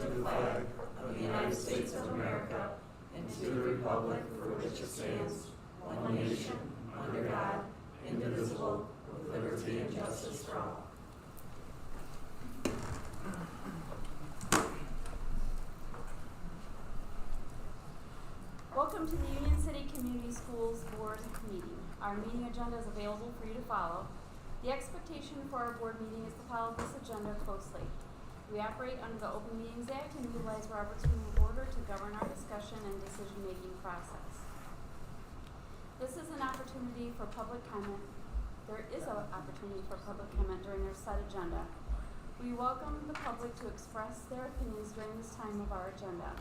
the flag of the United States of America and to the republic for which it stands, one nation, under God, indivisible, with liberty and justice for all. Welcome to the Union City Community Schools Board meeting. Our meeting agenda is available for you to follow. The expectation for our board meeting is to follow this agenda closely. We operate under the Open Meetings Act and utilize Robert's Rule of Order to govern our discussion and decision-making process. This is an opportunity for public comment. There is an opportunity for public comment during our set agenda. We welcome the public to express their opinions during this time of our agenda.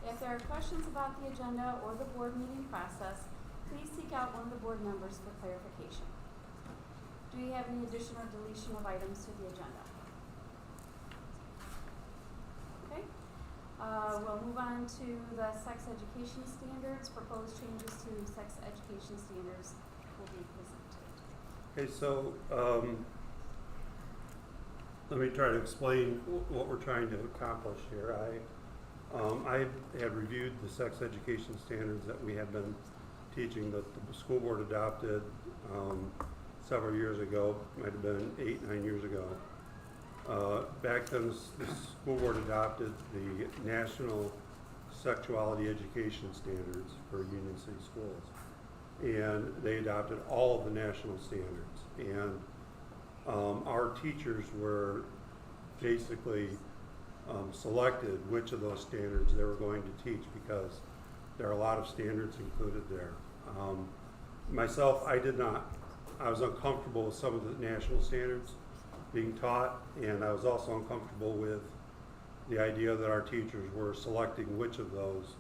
If there are questions about the agenda or the board meeting process, please seek out one of the board members for clarification. Do we have any addition or deletion of items to the agenda? Okay. We'll move on to the sex education standards. Proposed changes to sex education standards will be presented. Okay, so let me try to explain what we're trying to accomplish here. I had reviewed the sex education standards that we had been teaching that the school board adopted several years ago, might have been 8-9 years ago. Back then, the school board adopted the National Sexuality Education Standards for Union City Schools. And they adopted all of the national standards. And our teachers were basically selected which of those standards they were going to teach because there are a lot of standards included there. Myself, I was uncomfortable with some of the national standards being taught, and I was also uncomfortable with the idea that our teachers were selecting which of those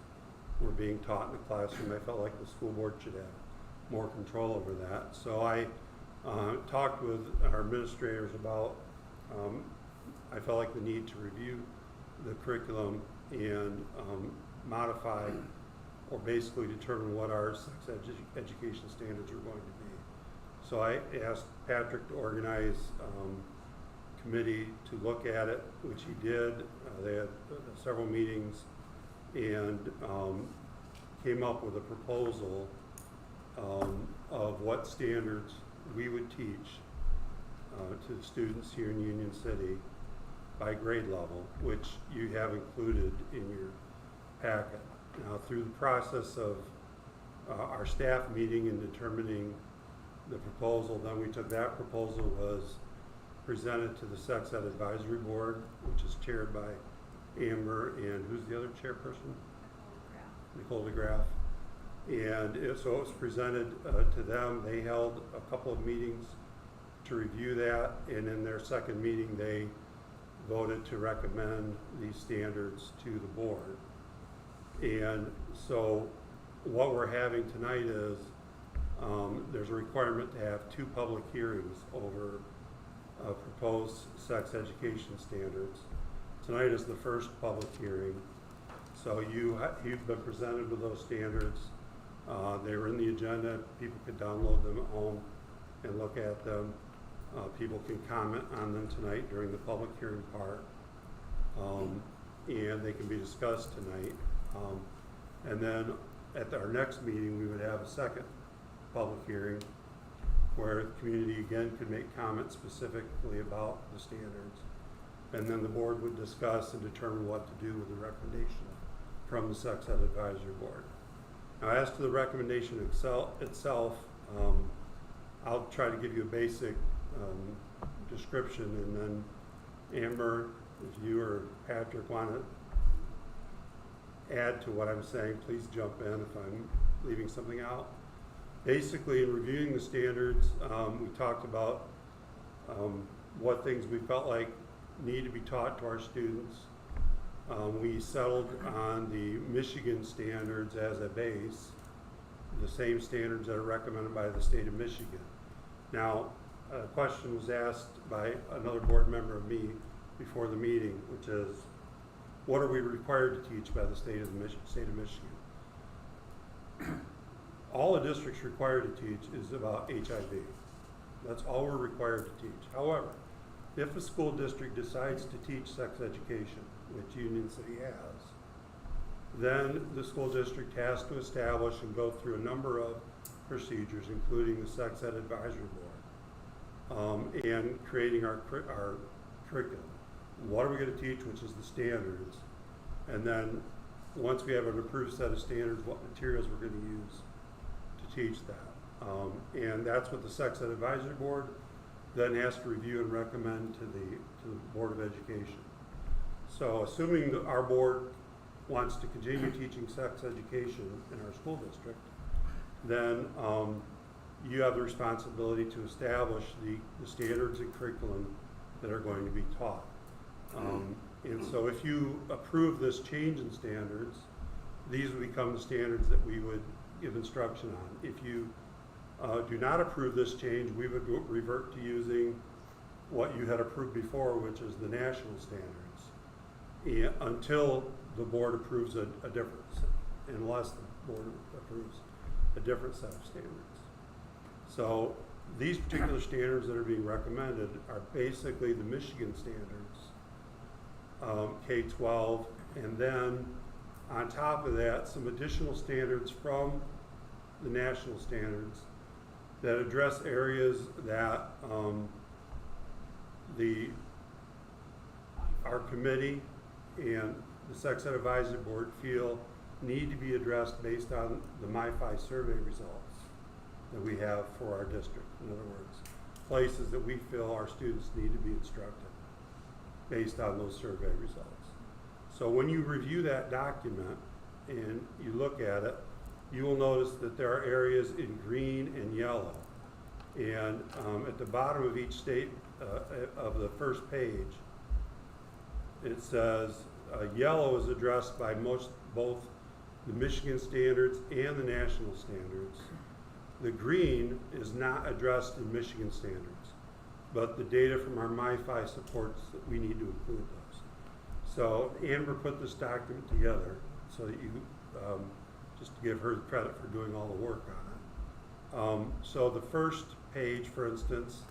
were being taught in the classroom. I felt like the school board should have more control over that. So I talked with our administrators about, I felt like the need to review the curriculum and modify or basically determine what our sex education standards are going to be. So I asked Patrick to organize a committee to look at it, which he did. They had several meetings and came up with a proposal of what standards we would teach to the students here in Union City by grade level, which you have included in your packet. Now, through the process of our staff meeting and determining the proposal, then we took that proposal, was presented to the Sex Ed Advisory Board, which is chaired by Amber, and who's the other chairperson? Nicole DeGraff. And so it was presented to them. They held a couple of meetings to review that, and in their second meeting, they voted to recommend these standards to the board. And so what we're having tonight is there's a requirement to have 2 public hearings over proposed sex education standards. Tonight is the first public hearing. So you've been presented with those standards. They were in the agenda. People could download them at home and look at them. People can comment on them tonight during the public hearing part, and they can be discussed tonight. And then at our next meeting, we would have a second public hearing where the community again could make comments specifically about the standards. And then the board would discuss and determine what to do with the recommendation from the Sex Ed Advisory Board. Now, as to the recommendation itself, I'll try to give you a basic description, and then Amber, if you or Patrick want to add to what I'm saying, please jump in if I'm leaving something out. Basically, in reviewing the standards, we talked about what things we felt like need to be taught to our students. We settled on the Michigan standards as a base, the same standards that are recommended by the state of Michigan. Now, a question was asked by another board member of me before the meeting, which is, what are we required to teach by the state of Michigan? All a district's required to teach is about HIV. That's all we're required to teach. However, if a school district decides to teach sex education, which Union City has, then the school district has to establish and go through a number of procedures, including the Sex Ed Advisory Board, and creating our curriculum. What are we going to teach, which is the standards, and then once we have an approved set of standards, what materials we're going to use to teach that. And that's what the Sex Ed Advisory Board then has to review and recommend to the Board of Education. So assuming that our board wants to continue teaching sex education in our school district, then you have the responsibility to establish the standards and curriculum that are going to be taught. And so if you approve this change in standards, these would become the standards that we would give instruction on. If you do not approve this change, we would revert to using what you had approved before, which is the national standards, until the board approves a difference, unless the board approves a different set of standards. So these particular standards that are being recommended are basically the Michigan standards, K-12, and then on top of that, some additional standards from the national standards that address areas that our committee and the Sex Ed Advisory Board feel need to be addressed based on the MyFi survey results that we have for our district. In other words, places that we feel our students need to be instructed based on those survey results. So when you review that document and you look at it, you will notice that there are areas in green and yellow. And at the bottom of each state of the first page, it says yellow is addressed by both the Michigan standards and the national standards. The green is not addressed in Michigan standards, but the data from our MyFi supports that we need to include those. So Amber put this document together so that you, just to give her credit for doing all the work on it. So the first page, for instance,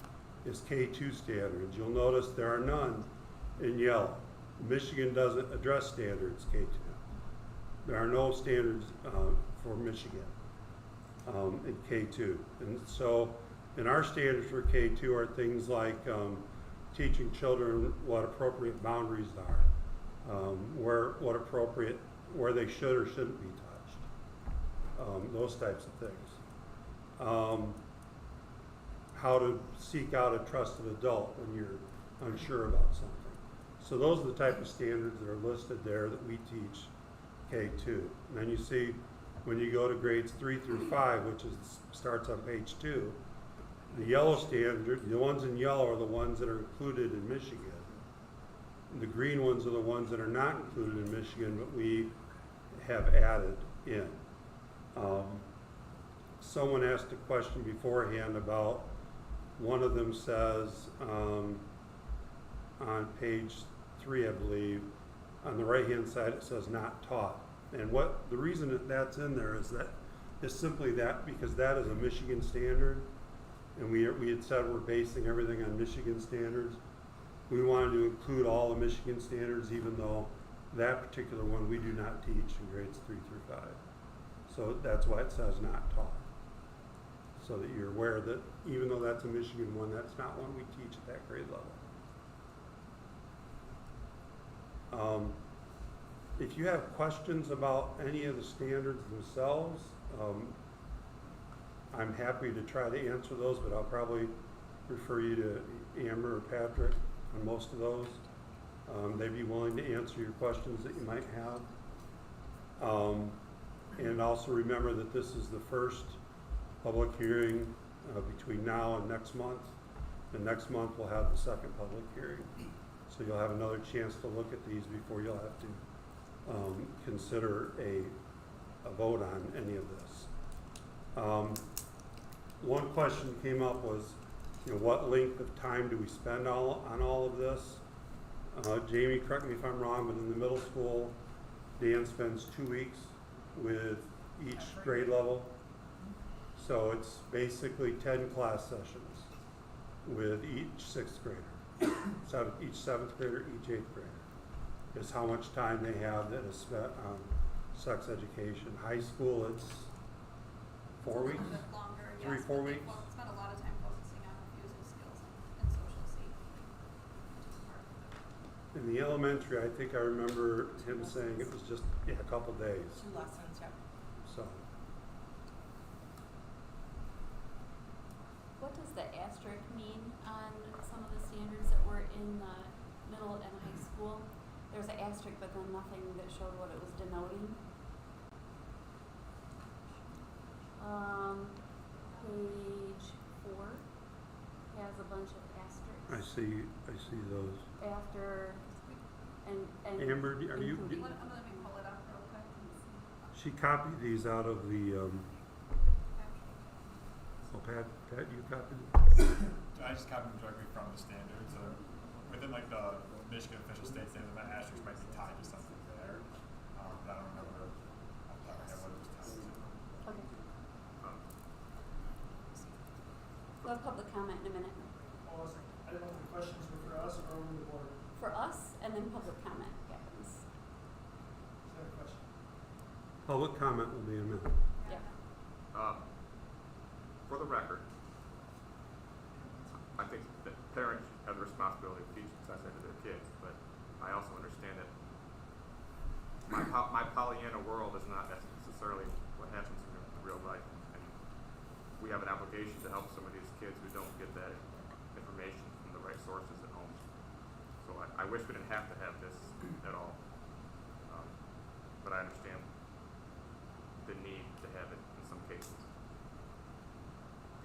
is K2 standards. You'll notice there are none in yellow. Michigan doesn't address standards K2. There are no standards for Michigan in K2. And so in our standards for K2 are things like teaching children what appropriate boundaries are, where they should or shouldn't be touched, those types of things. How to seek out a trusted adult when you're unsure about something. So those are the type of standards that are listed there that we teach K2. And then you see when you go to grades 3 through 5, which starts on page 2, the yellow standard, the ones in yellow are the ones that are included in Michigan. The green ones are the ones that are not included in Michigan, but we have added in. Someone asked a question beforehand about, one of them says on page 3, I believe, on the right-hand side it says not taught. And the reason that that's in there is simply that because that is a Michigan standard, and we had said we're basing everything on Michigan standards. We wanted to include all the Michigan standards, even though that particular one we do not teach in grades 3 through 5. So that's why it says not taught. So that you're aware that even though that's a Michigan one, that's not one we teach at that grade level. If you have questions about any of the standards themselves, I'm happy to try to answer those, but I'll probably refer you to Amber or Patrick on most of those. They'd be willing to answer your questions that you might have. And also remember that this is the first public hearing between now and next month. And next month we'll have the second public hearing. So you'll have another chance to look at these before you'll have to consider a vote on any of this. One question came up was, what length of time do we spend on all of this? Jamie, correct me if I'm wrong, but in the middle school, Dan spends 2 weeks with each grade level. So it's basically 10 class sessions with each 6th grader. each seventh grader, each eighth grader, is how much time they have that is spent on sex education. High school, it's 4 weeks? A little bit longer, yes. 3, 4 but they weeks? spend a lot of time focusing on refusal skills and social safety, which is part of it. In the elementary, I think I remember him saying it was just, a couple days, 2 lessons, yep. so. What does the asterisk mean on some of the standards that were in the middle and high school? There's an asterisk, but then nothing that showed what it was denoting. Page 4 has a bunch of asterisks. I see those. After, and Amber, are you, including. Let me pull it up real quick and see. she copied these out of the, Pat, you copied it? I just copied them directly from the standards. Within like the Michigan official state standards, that asterisk might be tied to something there. But I don't remember off the top of my head what it was tied to. Okay. We'll have public comment in a minute. I don't know if the questions were for us or over the board. For us, and then public comment happens. Is that a question? Public comment will be in a minute. Yeah. For the record, I think that parents have the responsibility of teaching sex ed to their kids, but I also understand that my Pollyanna world is not necessarily what happens in real life, and we have an obligation to help some of these kids who don't get that information from the right sources at home. So I wish we didn't have to have this at all, but I understand the need to have it in some cases.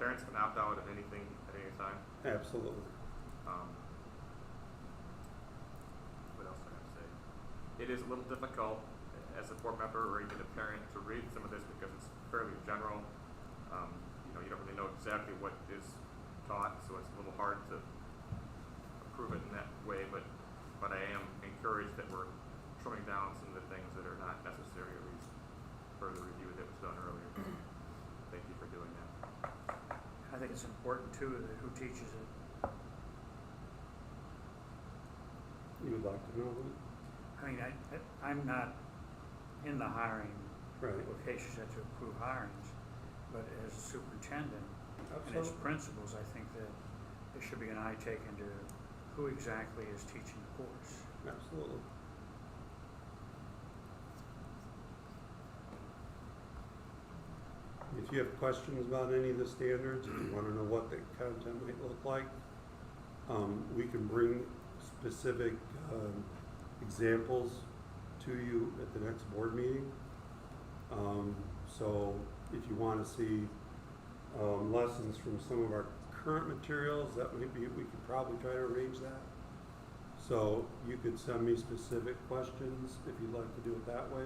Parents can opt out of anything at any time. Absolutely. What else do I have to say? It is a little difficult as a board member or even a parent to read some of this because it's fairly general. You don't really know exactly what is taught, so it's a little hard to approve it in that way. But I am encouraged that we're trimming down some of the things that are not necessary, at least per the review that was done earlier. Thank you for doing that. I think it's important too that who teaches it. You would like to know that? I mean, I'm not in the hiring Right. locations that to approve hirings, but as a superintendent and as Absolutely. principals, I think that there should be an eye taken to who exactly is teaching the course. Absolutely. If you have questions about any of the standards, if you want to know what the content might look like, we can bring specific examples to you at the next board meeting. So if you want to see lessons from some of our current materials, that might be, we could probably try to arrange that. So you could send me specific questions if you'd like to do it that way.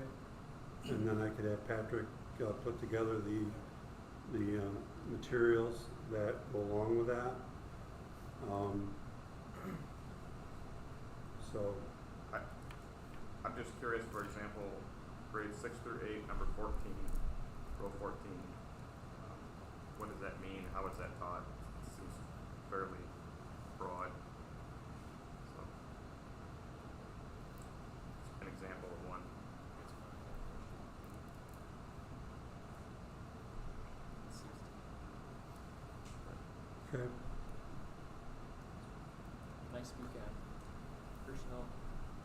And then I could have Patrick put together the materials that go along with that. So I'm just curious, for example, grades 6 through 8, number 14, row 14. What does that mean? How is that taught? It seems fairly broad. So, an example of one. okay. Can I speak on personal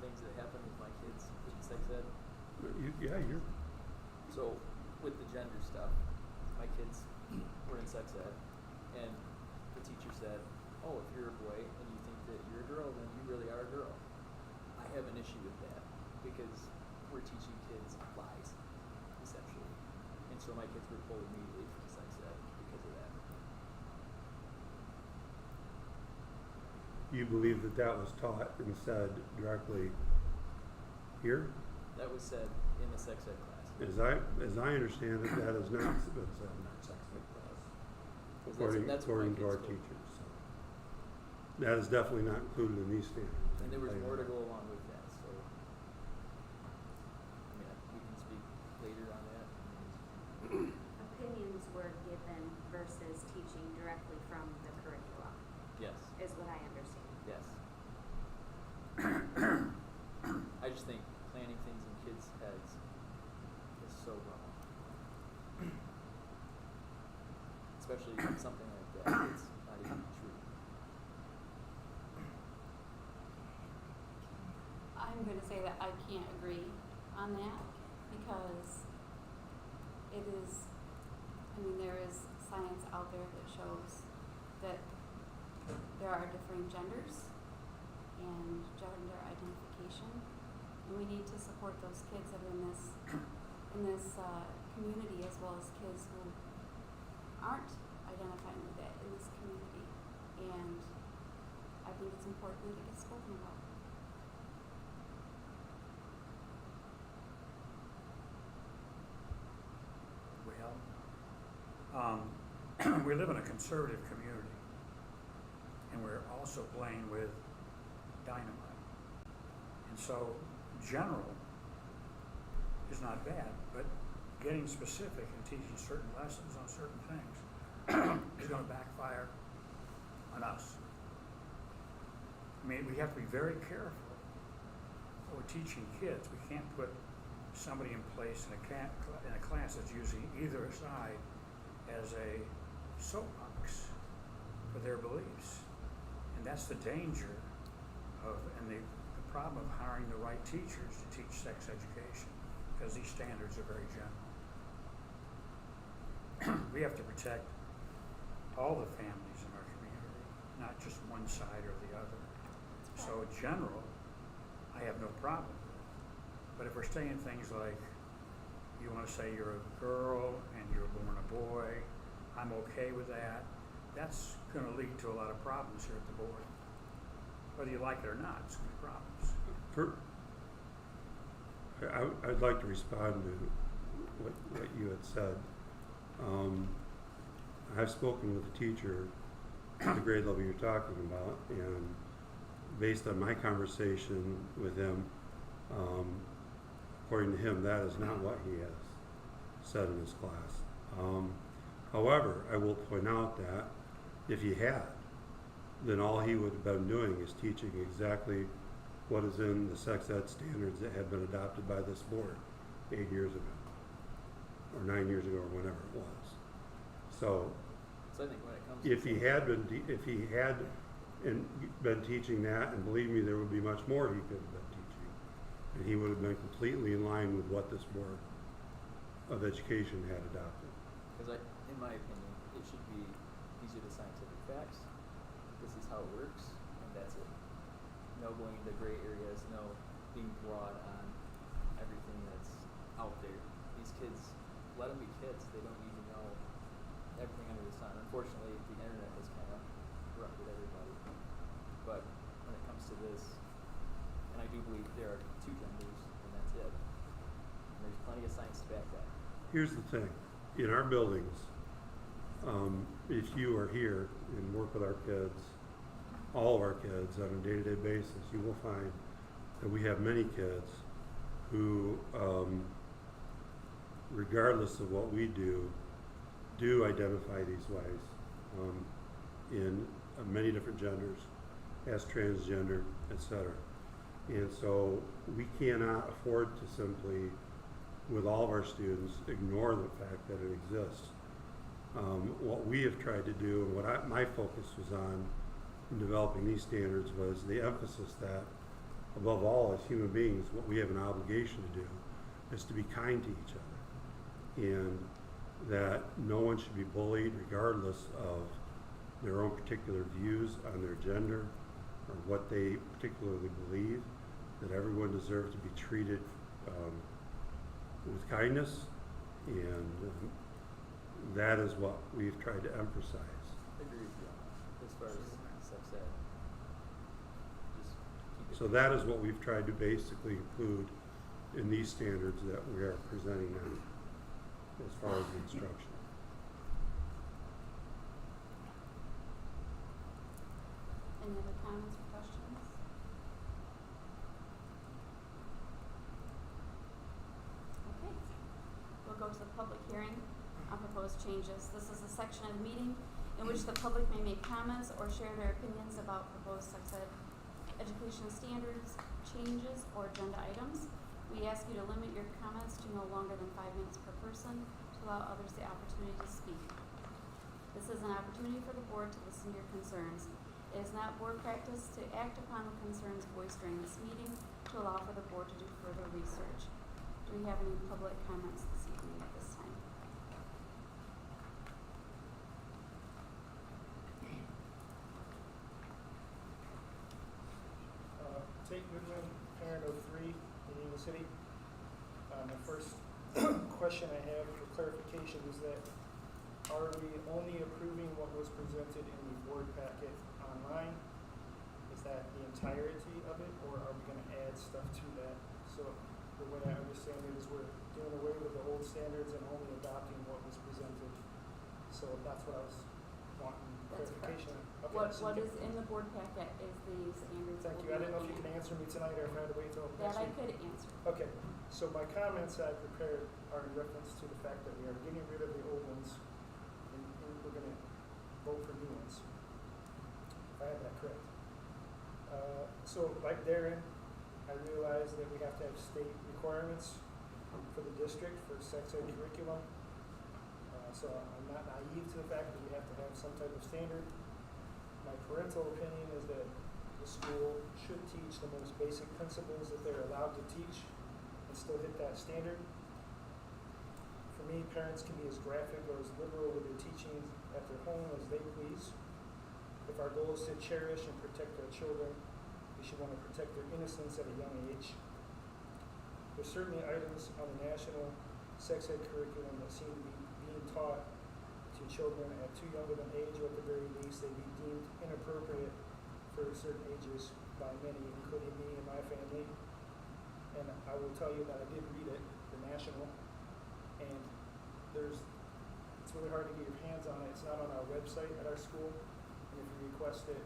things that happen with my kids in sex ed? You're So, with the gender stuff, my kids were in sex ed, and the teacher said, "Oh, if you're a boy and you think that you're a girl, then you really are a girl." I have an issue with that because we're teaching kids lies, essentially, and so my kids were pulled immediately from sex ed because of that. You believe that that was taught and said directly here? That was said in the sex ed class. As I understand it, that has not been said in our sex ed class, according That's what my to our kids told me. teachers. So that is definitely not included in these standards. I And there can was tell you more to that. go along with that, so, I mean, we can speak later on that. Opinions were given versus teaching directly from the curriculum, Yes, is what I understand. yes. kids' heads is so wrong. Especially something like that, it's not even true. I'm gonna say that I can't agree on that because it is, I mean, there is science out there that shows that there are differing genders and gender identification, and we need to support those kids that are in this community as well as kids who aren't identifying with it in this community, and I think it's important that it gets spoken about. Well, we live in a conservative community, and we're also playing with dynamite. And so general is not bad, but getting specific and teaching certain lessons on certain things is going to backfire on us. I mean, we have to be very careful when we're teaching kids. We can't put somebody in place in a class that's using either side as a soapbox for their beliefs. And that's the danger of, and the problem of hiring the right teachers to teach sex education, because these standards are very general. We have to protect all the families in our community, not just one side or the other. So general, I have no problem with. But if we're saying things like, you want to say you're a girl and you were born a boy, I'm okay with that, that's going to lead to a lot of problems here at the board. Whether you like it or not, it's going to be problems. I'd like to respond to what you had said. I've spoken with a teacher at the grade level you're talking about, and based on my conversation with him, according to him, that is not what he has said in his class. However, I will point out that if he had, then all he would have been doing is teaching exactly what is in the sex ed standards that had been adopted by this board 8 years ago, or 9 years ago, or whenever it was. So I think when it comes if to he had been teaching that, and believe me, there would be much more he could have been teaching, and he would have been completely in line with what this board of education had adopted. Because in my opinion, it should be, these are the scientific facts, this is how it works, and that's it. No going into gray areas, no being broad on everything that's out there. These kids, let them be kids, they don't need to know everything under the sun. Unfortunately, the internet has kind of corrupted everybody. But when it comes to this, and I do believe there are two genders, and that's it. And there's plenty of science to back that. Here's the thing, in our buildings, if you are here and work with our kids, all of our kids on a day-to-day basis, you will find that we have many kids who, regardless of what we do identify these ways in many different genders, as transgender, etc. And so we cannot afford to simply, with all of our students, ignore the fact that it exists. What we have tried to do, and what my focus was on in developing these standards, was the emphasis that, above all, as human beings, what we have an obligation to do is to be kind to each other, and that no one should be bullied regardless of their own particular views on their gender or what they particularly believe, that everyone deserves to be treated with kindness, and that is what we've tried to emphasize. I agree with you on that, as far as sex ed. Just keep it. So that is what we've tried to basically include in these standards that we are presenting now, as far as the instruction. Any other comments or questions? Okay, we'll go to the public hearing on proposed changes. This is a section of the meeting in which the public may make comments or share their opinions about proposed sex ed education standards, changes, or agenda items. We ask you to limit your comments to no longer than 5 minutes per person to allow others the opportunity to speak. This is an opportunity for the board to listen to your concerns. It is not board practice to act upon the concerns voiced during this meeting to allow for the board to do further research. Do we have any public comments this evening at this time? Tate Goodwin, parent of 3 in Union City. My first question I have for clarification is that are we only approving what was presented in the board packet online? Is that the entirety of it, or are we going to add stuff to that? So the way I understand it is we're doing away with the old standards and only adopting what was presented. So that's what I was wanting That's clarification. Okay, What so is in the board packet is the standards. Thank we'll you. I be didn't know if you looking can answer me tonight or if I had to wait till at. next That I week. could answer. Okay, so my comments I prepared are in reference to the fact that we are getting rid of the old ones and we're going to vote for new ones. If I have that correct. So like Darren, I realize that we have to have state requirements for the district for sex ed curriculum. So I'm not naive to the fact that we have to have some type of standard. My parental opinion is that the school should teach the most basic principles that they're allowed to teach and still hit that standard. For me, parents can be as graphic or as liberal with their teachings at their home as they please. If our goal is to cherish and protect our children, we should want to protect their innocence at a young age. There's certainly items on the national sex ed curriculum that seem to be being taught to children at too young of an age, or at the very least they'd be deemed inappropriate for certain ages by many, including me and my family. And I will tell you that I did read it, the national, and it's really hard to get your hands on it. It's not on our website at our school, and if you request it,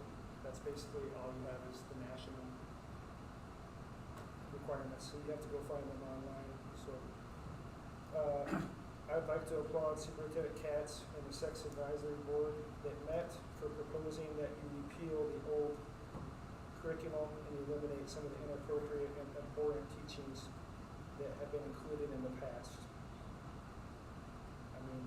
that's basically all you have is the national requirements. So you have to go find them online. So I'd like to applaud Superintendent Katz and the Sex Advisory Board that met for proposing that you repeal the old curriculum and eliminate some of the inappropriate and abhorrent teachings that have been included in the past. I mean,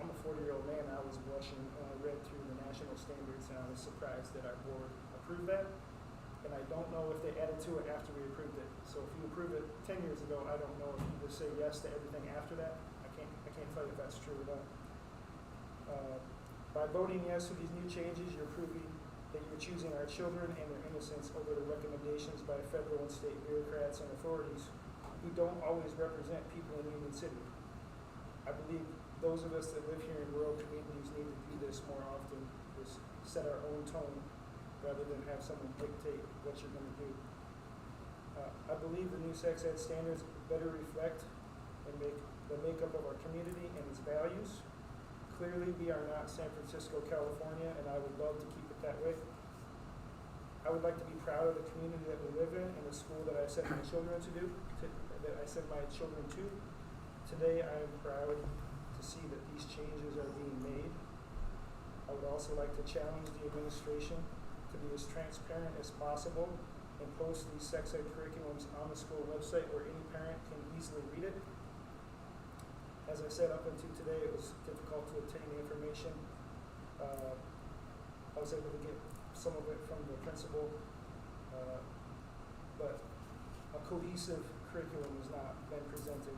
I'm a 40-year-old man. I was blushing when I read through the national standards, and I was surprised that our board approved that. And I don't know if they added to it after we approved it. So if you approved it 10 years ago, I don't know if you just say yes to everything after that. I can't tell you if that's true or not. By voting yes to these new changes, you're proving that you're choosing our children and their innocence over the recommendations by federal and state bureaucrats and authorities who don't always represent people in Union City. I believe those of us that live here in rural communities need to do this more often, is set our own tone rather than have someone dictate what you're going to do. I believe the new sex ed standards better reflect and make the makeup of our community and its values. Clearly, we are not San Francisco, California, and I would love to keep it that way. I would like to be proud of the community that we live in and the school that I send my children to. Today, I am proud to see that these changes are being made. I would also like to challenge the administration to be as transparent as possible and post these sex ed curriculums on the school website where any parent can easily read it. As I said, up until today, it was difficult to obtain the information. I was able to get some of it from the principal, but a cohesive curriculum has not been presented.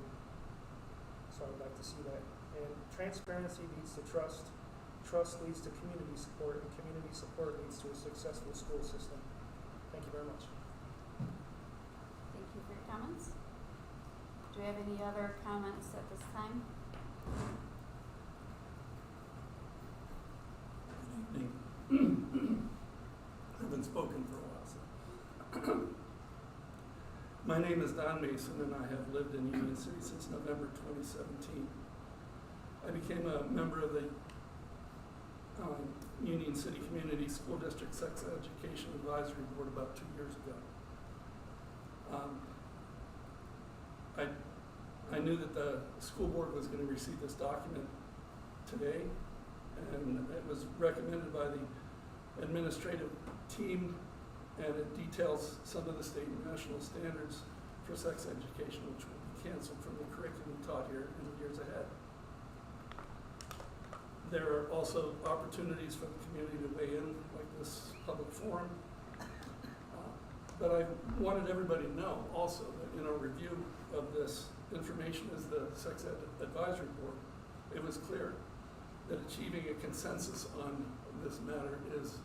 So I would like to see that. And transparency leads to trust. Trust leads to community support, and community support leads to a successful school system. Thank you very much. Thank you for your comments. Do we have any other comments at this time? Good evening. I haven't spoken for a while, so. My name is Don Mason, and I have lived in Union City since November 2017. I became a member of the Union City Community School District Sex Education Advisory Board about 2 years ago. I knew that the school board was going to receive this document today, and it was recommended by the administrative team, and it details some of the state and national standards for sex education, which will be canceled from the curriculum taught here in the years ahead. There are also opportunities for the community to weigh in, like this public forum. But I wanted everybody to know also that in our review of this information as the Sex Ed Advisory Board, it was clear that achieving a consensus on this matter is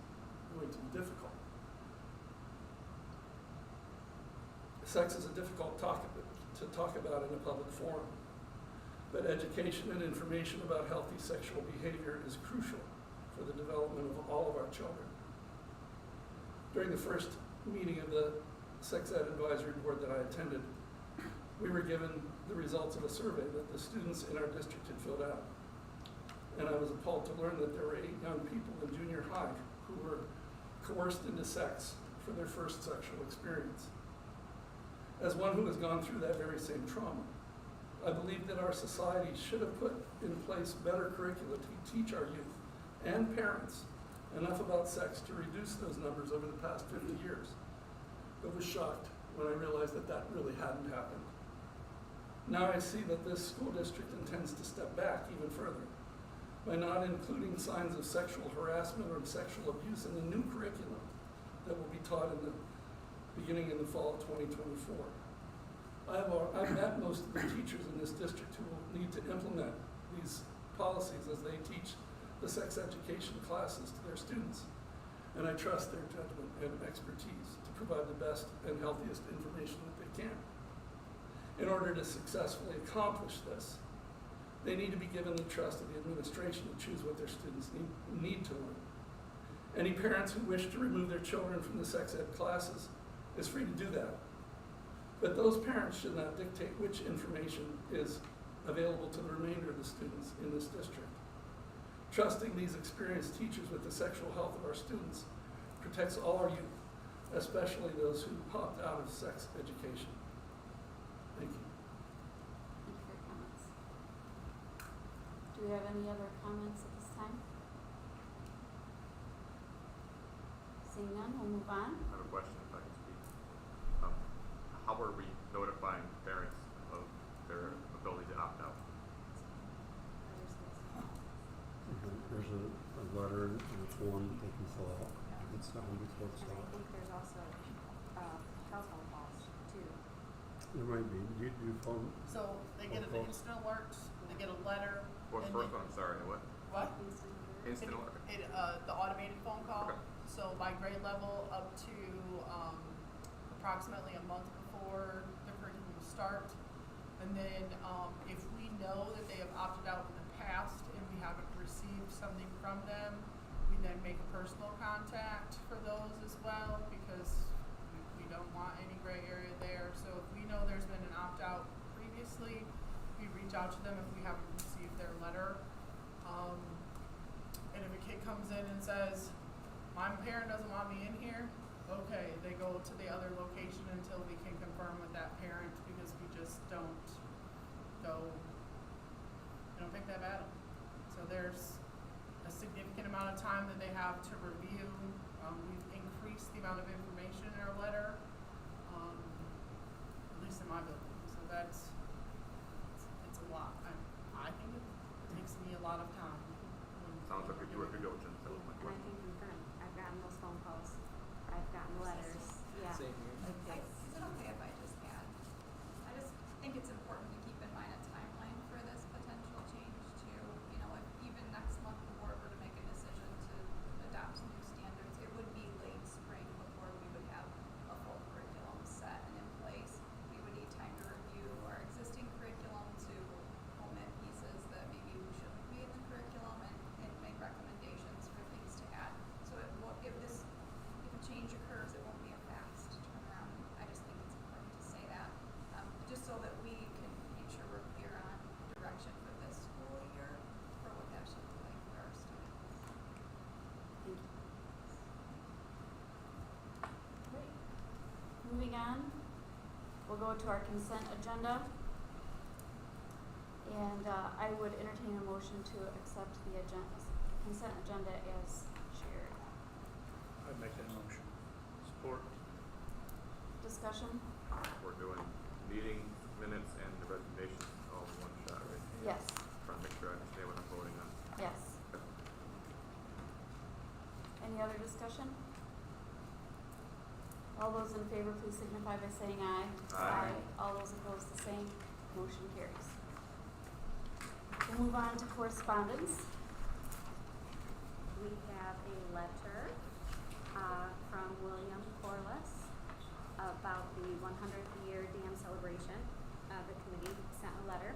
going to be difficult. Sex is a difficult topic to talk about in a public forum, but education and information about healthy sexual behavior is crucial for the development of all of our children. During the first meeting of the Sex Ed Advisory Board that I attended, we were given the results of a survey that the students in our district had filled out. And I was appalled to learn that there were 8 young people in junior high who were coerced into sex for their first sexual experience. As one who has gone through that very same trauma, I believe that our society should have put in place better curricula to teach our youth and parents enough about sex to reduce those numbers over the past 50 years. But was shocked when I realized that that really hadn't happened. Now I see that this school district intends to step back even further by not including signs of sexual harassment or sexual abuse in the new curriculum that will be taught beginning in the fall of 2024. I've met most of the teachers in this district who will need to implement these policies as they teach the sex education classes to their students. And I trust their judgment and expertise to provide the best and healthiest information that they can. In order to successfully accomplish this, they need to be given the trust of the administration to choose what their students need to learn. Any parents who wish to remove their children from the sex ed classes is free to do that. But those parents should not dictate which information is available to the remainder of the students in this district. Trusting these experienced teachers with the sexual health of our students protects all our youth, especially those who popped out of sex education. Thank you. Thank you for your comments. Do we have any other comments at this time? Seeing none, we'll move on. I have a question if I can speak. How are we notifying parents of their ability to opt out? There's a letter and a form that they can fill out. It's signed before it's And I out. think there's also telephone calls too. There might be. Do you phone? So they get an instant alert, they get a letter. What's the and first then- one? I'm sorry. What? What? Instant alert. The automated phone call. Okay. So by grade level up to approximately a month before the curriculum will start. And then if we know that they have opted out in the past and we haven't received something from them, we then make a personal contact for those as well, because we don't want any gray area there. So if we know there's been an opt-out previously, we reach out to them if we haven't received their letter. And if a kid comes in and says, my parent doesn't want me in here, okay, they go to the other location until we can confirm with that parent, because we just don't pick that battle. So there's a significant amount of time that they have to review. We've increased the amount of information in our letter, at least in my building. So it's a lot. I think it takes me a lot of time. Sounds like we do a due diligence. That was my And I question. can confirm, I've gotten those phone calls, I've gotten letters, yeah. Same here. Is it okay if I just add? I just think it's important to keep in mind a timeline for this potential change too. You know, if even next month the board were to make a decision to adopt some new standards, it would be late spring before we would have a full curriculum set and in place. We would need time to review our existing curriculum, to omit pieces that maybe we shouldn't be in the curriculum, and make recommendations for things to add. So if a change occurs, it won't be a fast turnaround. I just think it's important to say that, just so that we can make sure we're clear on direction for this school year, for what that should look like for our students. Thank you. Great. Moving on, we'll go to our consent agenda. And I would entertain a motion to accept the consent agenda as shared. I'd make that motion. Support. Discussion? We're doing discussion? All those in favor, please signify by saying aye. Aye. All those opposed, the same. Motion carries. We'll move on to correspondence. We have a letter from William Corliss about the 100th year dam celebration. The committee sent a letter.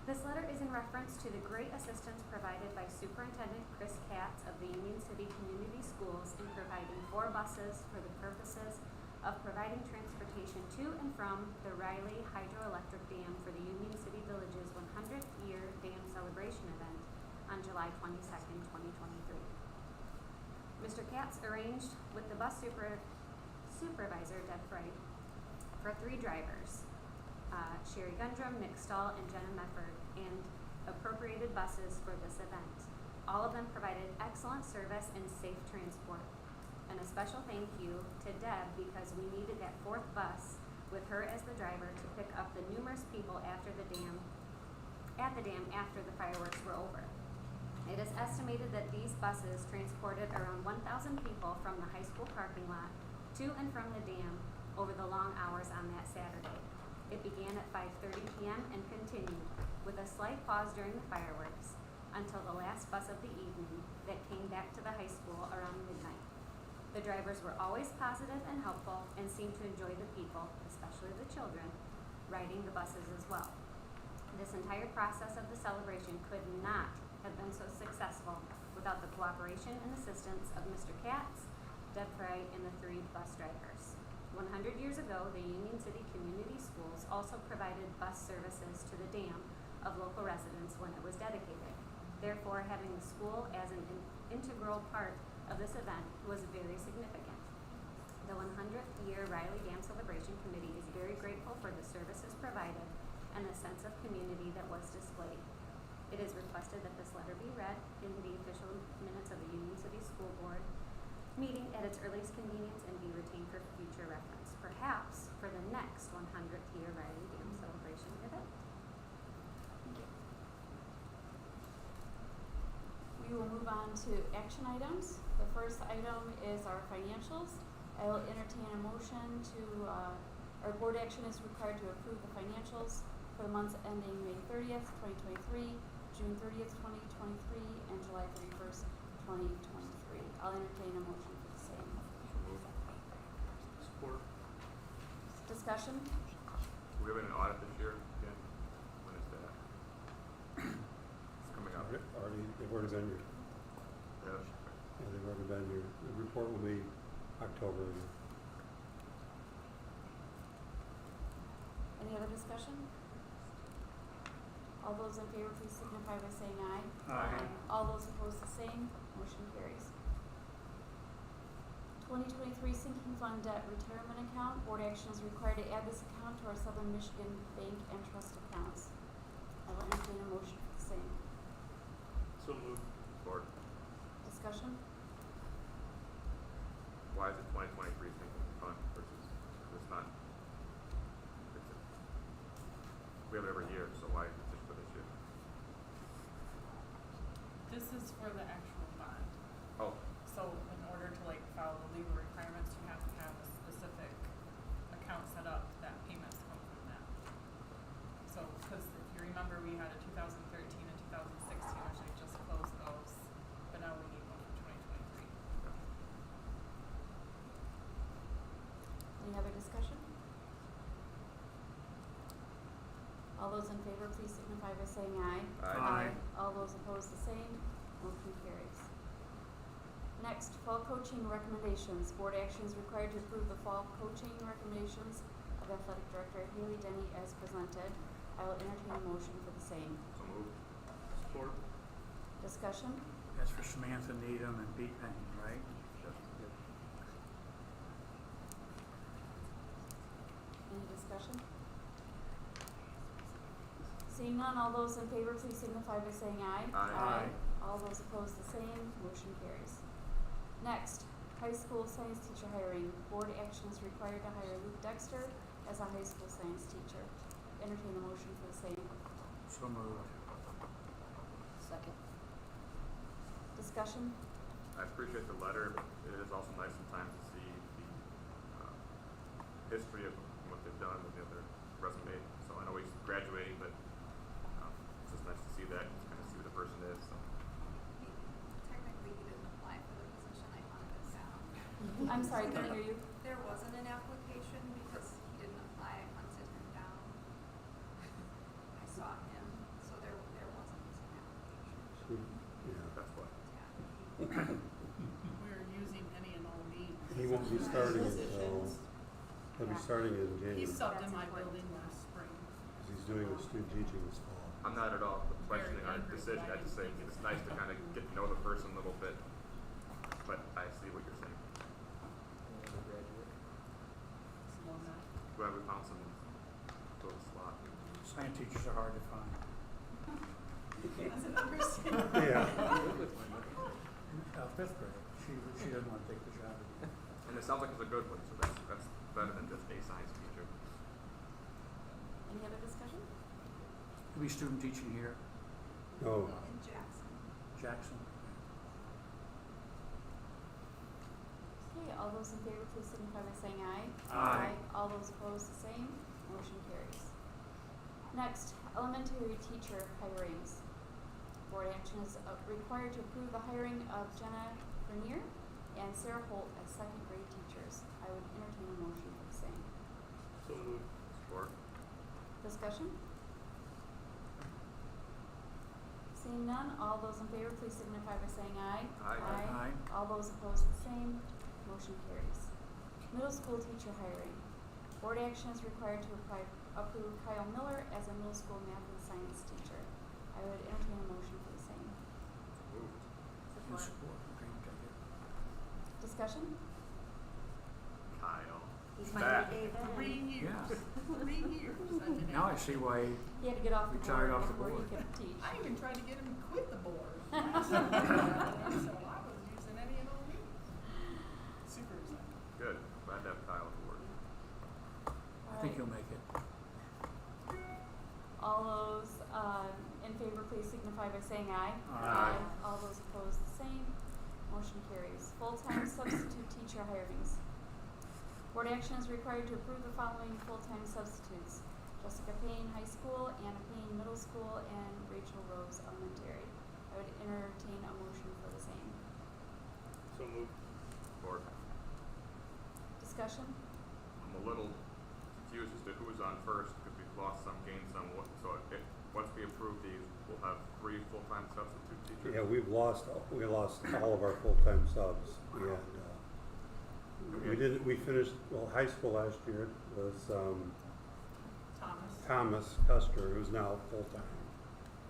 This letter is in reference to the great assistance provided by Superintendent Chris Katz of the Union City Community Schools in providing 4 buses for the purposes of providing transportation to and from the Riley Hydroelectric Dam for the Union City Village's 100th year dam celebration event on July 22nd, 2023. Mr. Katz arranged with the bus supervisor, Deb Frey, for 3 drivers, Sherry Gundrum, Nick Stahl, and Jenna Mefford, and appropriated buses for this event. All of them provided excellent service and safe transport. And a special thank you to Deb because we needed that 4th bus with her as the driver to pick up the numerous people at the dam after the fireworks were over. It is estimated that these buses transported around 1,000 people from the high school parking lot to and from the dam over the long hours on that Saturday. It began at 5:30 p.m. and continued with a slight pause during the fireworks until the last bus of the evening that came back to the high school around midnight. The drivers were always positive and helpful and seemed to enjoy the people, especially the children, riding the buses as well. This entire process of the celebration could not have been so successful without the cooperation and assistance of Mr. Katz, Deb Frey, and the 3 bus drivers. 100 years ago, the Union City Community Schools also provided bus services to the dam of local residents when it was dedicated. Therefore, having the school as an integral part of this event was very significant. The 100th year Riley Dam Celebration Committee is very grateful for the services provided and the sense of community that was displayed. It is requested that this letter be read in the official minutes of the Union City School Board meeting at its earliest convenience and be retained for future reference, perhaps for the next 100th year Riley Dam Celebration event. We will move on to action items. The first item is our financials. I will entertain a motion to, our board action is required to approve the financials for the months ending May 30th, 2023, June 30th, 2023, and July 31st, 2023. I'll entertain a motion for the same. Support. Discussion? Do we have an audit this year again? When is that? It's coming up. They've already been here. Yeah. Yeah, they've already been here. The report will be October. Any other discussion? All those in favor, please signify by saying aye. Aye. All those opposed, the same. Motion carries. 2023 sinking fund debt retirement account. Board action is required to add this account to our Southern Michigan Bank and Trust accounts. I will entertain a motion for the same. So moved. Support. Discussion? Why is it 2023 sinking fund versus it's not? We have it every year, so why just for this year? This is for the actual bond. Oh, So in order to follow the legal requirements, you have to have a specific account set up that payments come from that. So, because if you remember, we had a 2013 and 2016, which I just closed those, but now we need one for 2023. Any other discussion? All those in favor, please signify by saying aye. Aye. All those opposed, the same. Motion carries. Next, fall coaching recommendations. Board action is required to approve the fall coaching recommendations of Athletic Director Haley Denny as presented. I will entertain a motion for the same. so moved. Support. Discussion? That's for Samantha Needham and Pete Payne, right? Yes. Any discussion? Seeing none, all those in favor, please signify by saying aye. Aye. All those opposed, the same. Motion carries. Next, high school science teacher hiring. Board action is required to hire Luke Dexter as a high school science teacher. Entertain a motion for the same. So moved. Second. Discussion? I appreciate the letter, but it is also nice sometimes to see the history of what they've done with the other resume. So I know he's graduating, but it's just nice to see that, to kind of see who the person is. So. Technically, he didn't apply for the position. I hunted him down. I'm sorry, couldn't hear you. There wasn't an application because he didn't apply. I hunted him down. I saw him, so there wasn't an application. Yeah. That's what. Yeah. We're using any and all means. He won't be starting until, Positions. he'll be starting in January. He subbed in That's my important. building last spring. Because he's doing the student teaching this fall. I'm not at all questioning our angry, decision. I but I just say didn't it's nice to kind of get to know the person a little bit. But I see what you're saying. Another graduate. Glad we found some little slot. Science teachers are hard to find. That's an understatement. Yeah. Fifth grade, she doesn't want to take the job. And it sounds like it's a good one, so that's better than just a science teacher. Any other discussion? Will be student teaching here, No, In Jackson. Jackson. Okay, all those in favor, please signify by saying aye. Aye. All those opposed, the same. Motion carries. Next, elementary teacher hirings. Board action is required to approve the hiring of Jenna Grenier and Sarah Holt as second grade teachers. I would entertain a motion for the same. So moved. Support. Discussion? Seeing none, all those in favor, please signify by saying aye. Aye. Aye. All those opposed, the same. Motion carries. Middle school teacher hiring. Board action is required to approve Kyle Miller as a middle school math and science teacher. I would entertain a motion for the same. Moved. And support. Okay, take it. Discussion? Kyle. He's Back. my David. 3 years. Yeah. 3 years. I've been Now I at it. see why He had to get off the Retired board off the before he board. could teach. I even tried to get him to quit the board. So I was using any and all means. Super excited. Good. Glad to have Kyle at work. I think you'll make it. All those in favor, please signify by saying aye. Aye. All those opposed, the same. Motion carries. Full-time substitute teacher hirings. Board action is required to approve the following full-time substitutes: Jessica Payne, high school; Anna Payne, middle school; and Rachel Rose, elementary. I would entertain a motion for the same. So moved. Support. Discussion? I'm a little confused as to who's on first because we've lost some, gained some. So once we approve these, we'll have 3 full-time substitute teachers. yeah, we lost all of our full-time subs. We had, we finished, well, high school last year was, Thomas. Thomas Custer, who's now full-time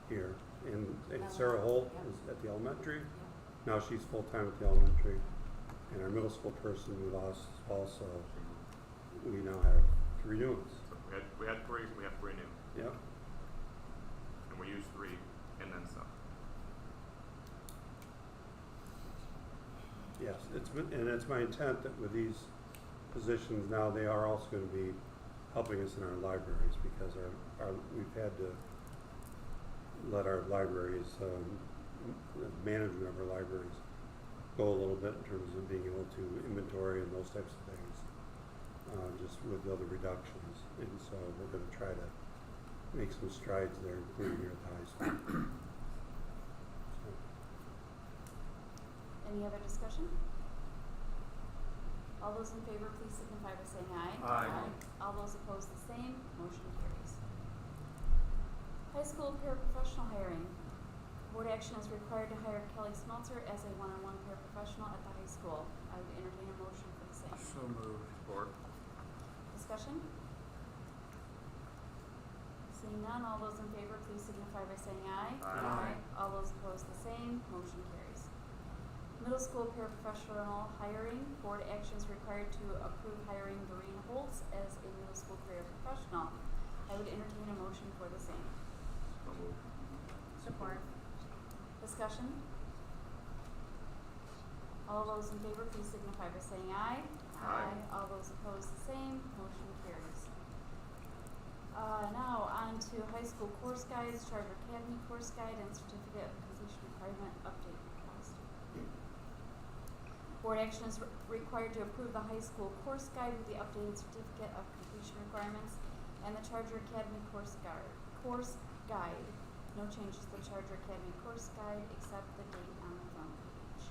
here. And Sarah Holt is at the elementary. Now she's full-time at the elementary. And our middle school person we lost also. We now have 3 new ones. So we had 3, so we have 3 new. Yep. And we used 3 and then some. Yes, it's my intent that with these positions now, they are also going to be helping us in our libraries because we've had to let our libraries, the management of our libraries, go a little bit in terms of being able to inventory and those types of things, just with the other reductions. And so we're going to try to make some strides there, including here at the high school. So. Any other discussion? All those in favor, please signify by saying aye. Aye. All those opposed, the same. Motion carries. High school paraprofessional hiring. Board action is required to hire Kelly Smeltzer as a one-on-one paraprofessional at the high school. I would entertain a motion for the same. So moved. Support. Discussion? Seeing none, all those in favor, please signify by saying aye. Aye. All those opposed, the same. Motion carries. Middle school paraprofessional hiring. Board action is required to approve hiring Doreen Holtz as a middle school career professional. I would entertain a motion for the same. So moved. Support. Discussion? All those in favor, please signify by saying aye. Aye. All those opposed, the same. Motion carries. Now on to high school course guides, Charter Academy course guide, and certificate of completion requirement update request. Board action is required to approve the high school course guide with the updated certificate of completion requirements and the Charger Academy course guide. No changes to the Charger Academy course guide except the date on the front page.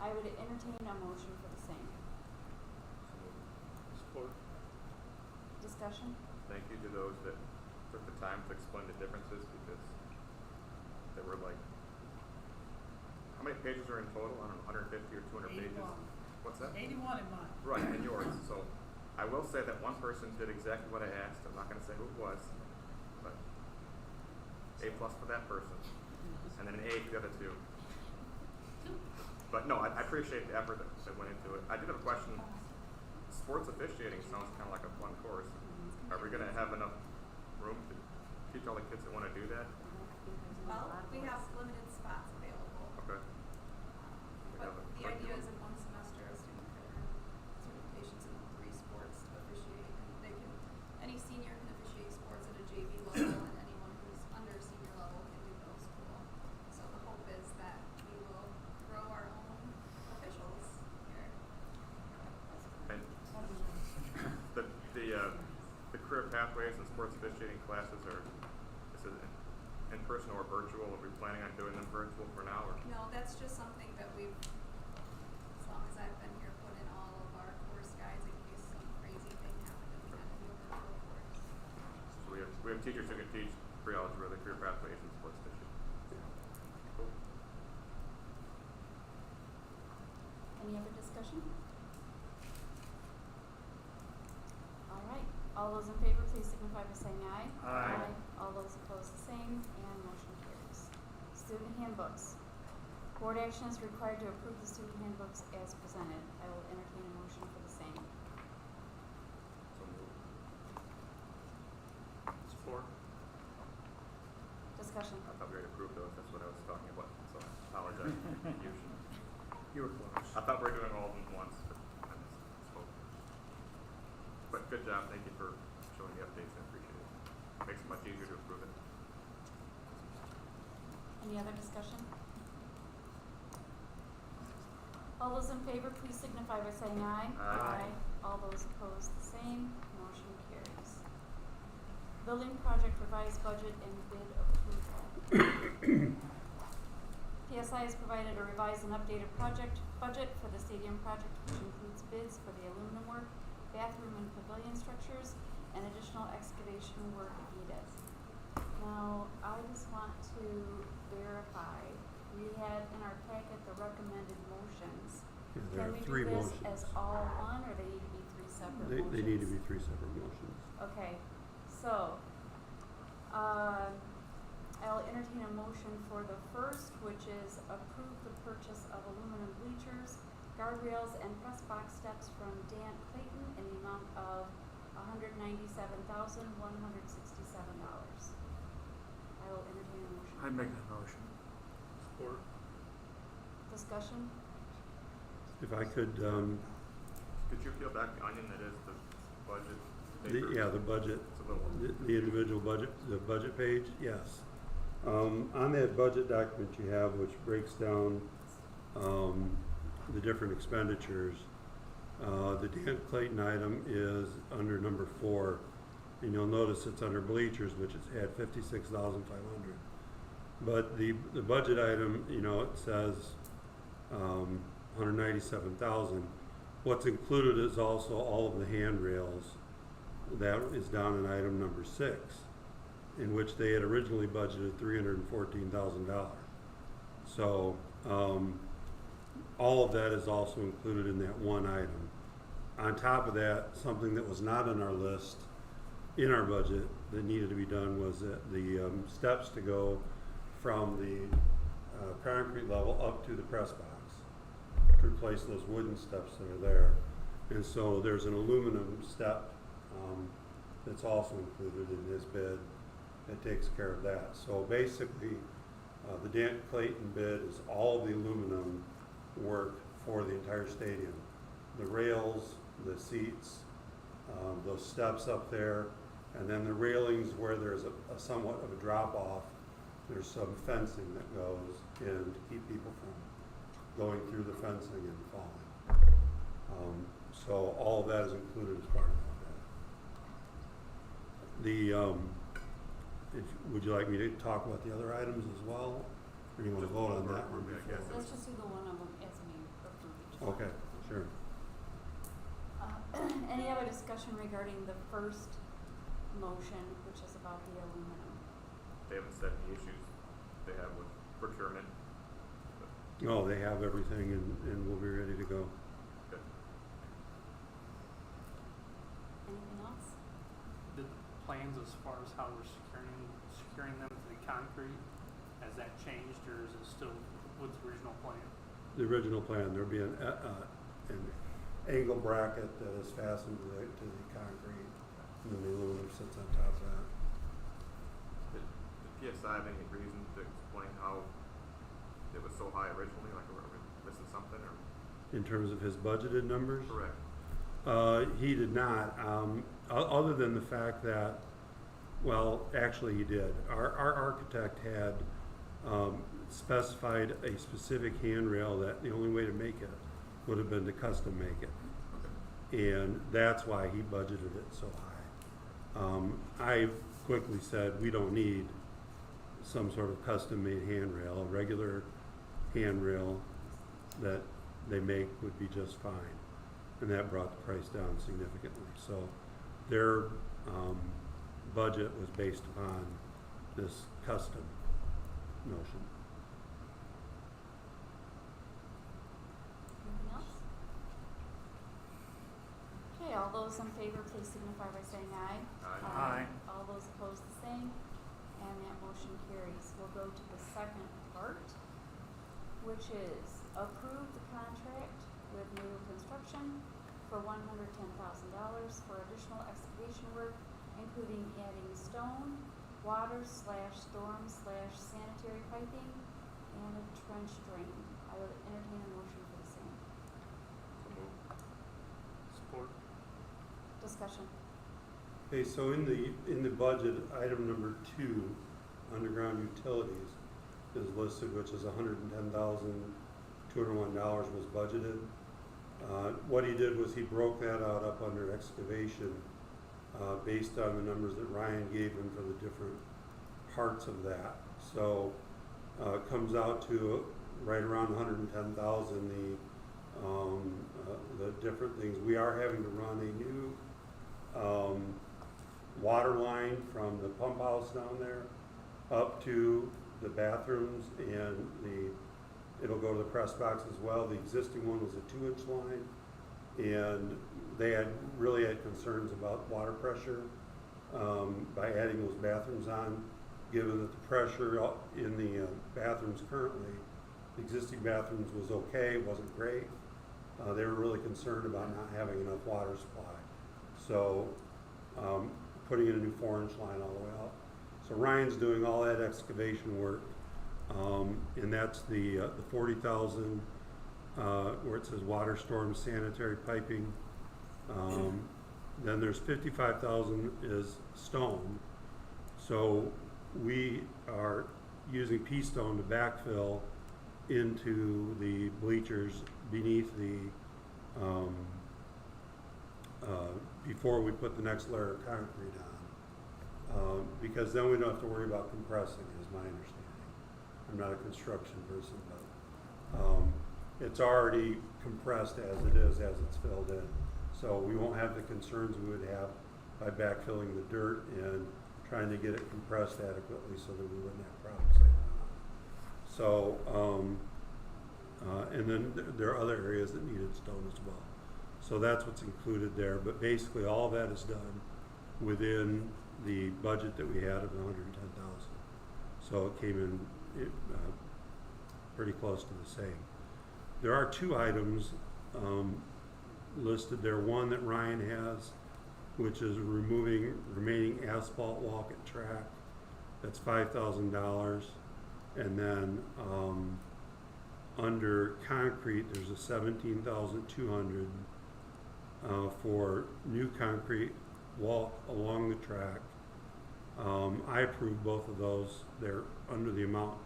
I would entertain a motion for the same. Support. Discussion? Thank you to those that took the time to explain the differences because there were like, how many pages are in total? I don't know, 150 or 200 pages? 81. What's that? 81 in mine. Right, and yours. So I will say that one person did exactly what I asked. I'm not going to say who it was, but A+ for that person, and then an A for the other two. But no, I appreciate the effort that went into it. I did have a question. Sports officiating sounds kind of like a fun course. Are we going to have enough room to teach all the kids that want to do that? Well, we have limited spots available. Okay. But the idea is in one semester, a student could earn certifications in 3 sports officiating, and they can, any senior can officiate sports at a JV level, and anyone who's under senior level can do middle school. So the hope is that we will grow our own officials here. And the career pathways and sports officiating classes are, is it in person or virtual? Are we planning on doing them virtual for now? Or? No, that's just something that we've, as long as I've been here, put in all of our course guides in case some crazy thing happened and we had to do a virtual course. So we have teachers who can teach pre-algebra, the career pathways, and sports officiating. Cool. Any other discussion? All right. All those in favor, please signify by saying aye. Aye. All those opposed, the same, and motion carries. Student handbooks. Board action is required to approve the student handbooks as presented. I will entertain a motion for the same. So moved. Support. Discussion. I thought we already approved those. That's what I was talking about. So I apologize for the confusion. You were close. I thought we were doing all of them at once, but I misspoke. But good job. Thank you for showing the updates. I appreciate it. Makes it much easier to approve it. Any other discussion? All those in favor, please signify by saying aye. Aye. All those opposed, the same. Motion carries. Building project revised budget and bid approval. PSI has provided a revised and updated project budget for the stadium project, which includes bids for the aluminum work, bathroom and pavilion structures, and additional excavation work needed. Now, I just want to verify, we had in our packet the recommended motions. Yeah, there are Can we 3 do this motions. as all one, or they need to be 3 separate motions? They need to be 3 separate motions. Okay, so, I'll entertain a motion for the first, which is approve the purchase of aluminum bleachers, guardrails, and press box steps from Dan Clayton in the amount of $197,167. I will entertain a motion. I'd make that motion. Support. Discussion? If I could, Could you peel back the onion that is the budget paper? the budget, It's a little. the individual budget, the budget page, yes. On that budget document you have, which breaks down the different expenditures, the Dan Clayton item is under number 4, and you'll notice it's under bleachers, which is at $56,500. But the budget item, you know, it says $197,000. What's included is also all of the handrails. That is down in item number 6, in which they had originally budgeted $314,000. So all of that is also included in that one item. On top of that, something that was not on our list in our budget that needed to be done was that the steps to go from the concrete level up to the press box to replace those wooden steps that are there. And so there's an aluminum step that's also included in his bid that takes care of that. So basically, the Dan Clayton bid is all the aluminum work for the entire stadium. The rails, the seats, those steps up there, and then the railings where there's a somewhat of a drop off. There's some fencing that goes in to keep people from going through the fencing and falling. So all of that is included as part of that. Would you like me to talk about the other items as well? Or do you want to vote on that one Yeah, I before? guess. Let's just do the one of them as we approve each one. Okay, sure. Any other discussion regarding the first motion, which is about the aluminum? They haven't said any issues they have with procurement. No, they have everything and we'll be ready to go. Good. Anything else? The plans as far as how we're securing them to the concrete, has that changed or is it still with the original plan? The original plan, there'll be an angle bracket that is fastened to the concrete, and then the aluminum sits on top of that. Did PSI have any reason to explain how it was so high originally? Like, were we missing something, or? In terms of his budgeted numbers? Correct. He did not, other than the fact that, well, actually he did. Our architect had specified a specific handrail that the only way to make it would have been to custom make it. And that's why he budgeted it so high. I quickly said, we don't need some sort of custom made handrail. A regular handrail that they make would be just fine. And that brought the price down significantly. So their budget was based upon this custom notion. Anything else? Okay, all those in favor, please signify by saying aye. Aye. Aye. All those opposed, the same, and that motion carries. We'll go to the second part, which is approve the contract with New Construction for $110,000 for additional excavation work, including adding stone, water/storm/sanitary piping, and a trench drain. I would entertain a motion for the same. So moved. Support. Discussion. Okay, so in the budget, item number 2, underground utilities, is listed, which is $110,201 was budgeted. What he did was he broke that out up under excavation based on the numbers that Ryan gave him for the different parts of that. So it comes out to right around 110,000. The different things. We are having to run a new water line from the pump house down there up to the bathrooms, and it'll go to the press box as well. The existing one was a 2-inch line, and they really had concerns about water pressure by adding those bathrooms on, given that the pressure in the bathrooms currently, the existing bathrooms was okay, wasn't great. They were really concerned about not having enough water supply. So putting in a new 4-inch line all the way up. So Ryan's doing all that excavation work, and that's the 40,000 where it says water, storm, sanitary piping. Then there's 55,000 is stone. So we are using pea stone to backfill into the bleachers beneath the before we put the next layer of concrete on, because then we don't have to worry about compressing, is my understanding. I'm not a construction person, but it's already compressed as it is, as it's filled in. So we won't have the concerns we would have by backfilling the dirt and trying to get it compressed adequately so that we wouldn't have problems later on. So, and then there are other areas that needed stone as well. So that's what's included there, but basically all that is done within the budget that we had of 110,000. So it came in pretty close to the same. There are 2 items listed there. One that Ryan has, which is removing remaining asphalt walk at track. That's $5,000. And then under concrete, there's a $17,200 for new concrete walk along the track. I approved both of those. They're under the amount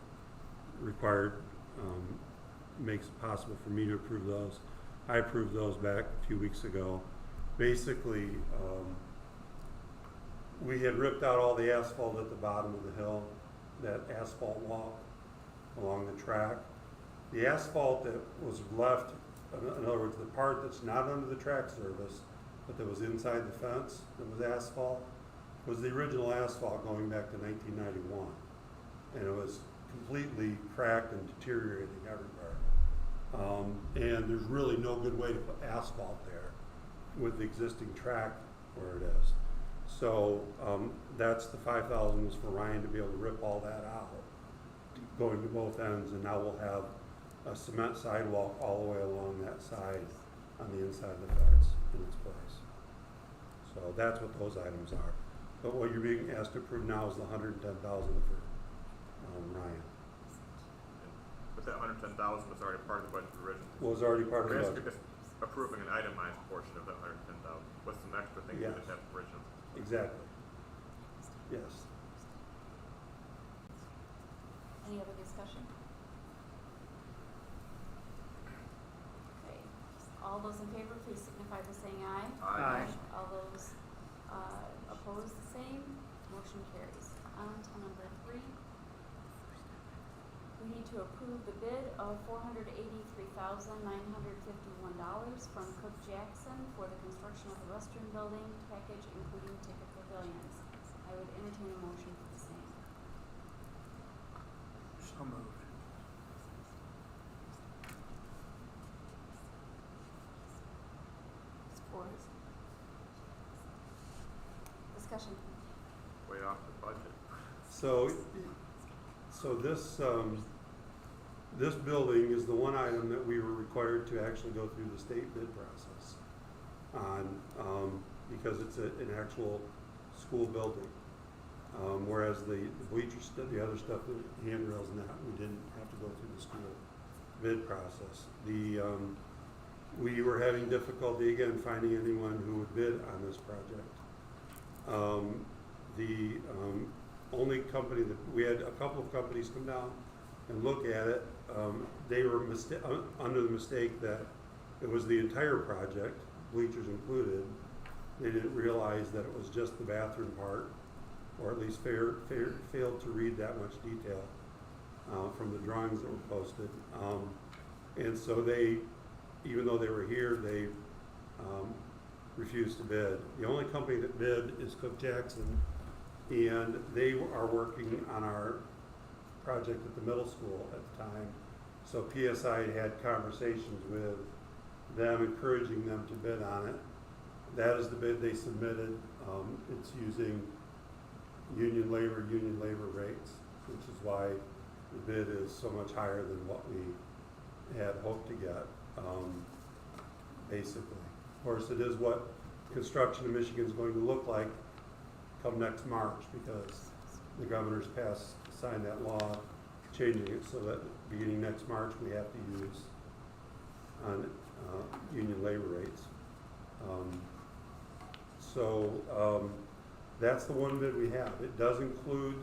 required, makes it possible for me to approve those. I approved those back a few weeks ago. Basically, we had ripped out all the asphalt at the bottom of the hill, that asphalt walk along the track. The asphalt that was left, in other words, the part that's not under the track service, but that was inside the fence, that was asphalt, was the original asphalt going back to 1991. And it was completely cracked and deteriorating everywhere. And there's really no good way to put asphalt there with the existing track where it is. So that's the 5,000 was for Ryan to be able to rip all that out, going to both ends, and now we'll have a cement sidewalk all the way along that side on the inside of the fence in its place. So that's what those items are. But what you're being asked to approve now is the 110,000 for Ryan. But that 110,000 was already part of the budget originally. Was already part of the We're budget. just approving an itemized portion of that 110,000 with some extra things we Yes. didn't have originally. Exactly. Yes. Any other discussion? Okay, all those in favor, please signify by saying aye. Aye. All those opposed, the same. Motion carries. On to number 3. We need to approve the bid of $483,951 from Cook Jackson for the construction of the Western Building package, including ticket pavilions. I would entertain a motion for the same. So moved. Support. Discussion. Way off the budget. So this building is the one item that we were required to actually go through the state bid process on, because it's an actual school building. Whereas the bleachers, the other stuff, the handrails and that, we didn't have to go through the school bid process. We were having difficulty, again, finding anyone who would bid on this project. The only company that, we had a couple of companies come down and look at it. They were under the mistake that it was the entire project, bleachers included. They didn't realize that it was just the bathroom part, or at least failed to read that much detail from the drawings that were posted. And so they, even though they were here, they refused to bid. The only company that bid is Cook Jackson, and they are working on our project at the middle school at the time. So PSI had conversations with them, encouraging them to bid on it. That is the bid they submitted. It's using union labor rates, which is why the bid is so much higher than what we had hoped to get, basically. Of course, it is what construction in Michigan is going to look like come next March, because the governor's signed that law changing it so that beginning next March we have to use on union labor rates. That's the one bid we have. It does include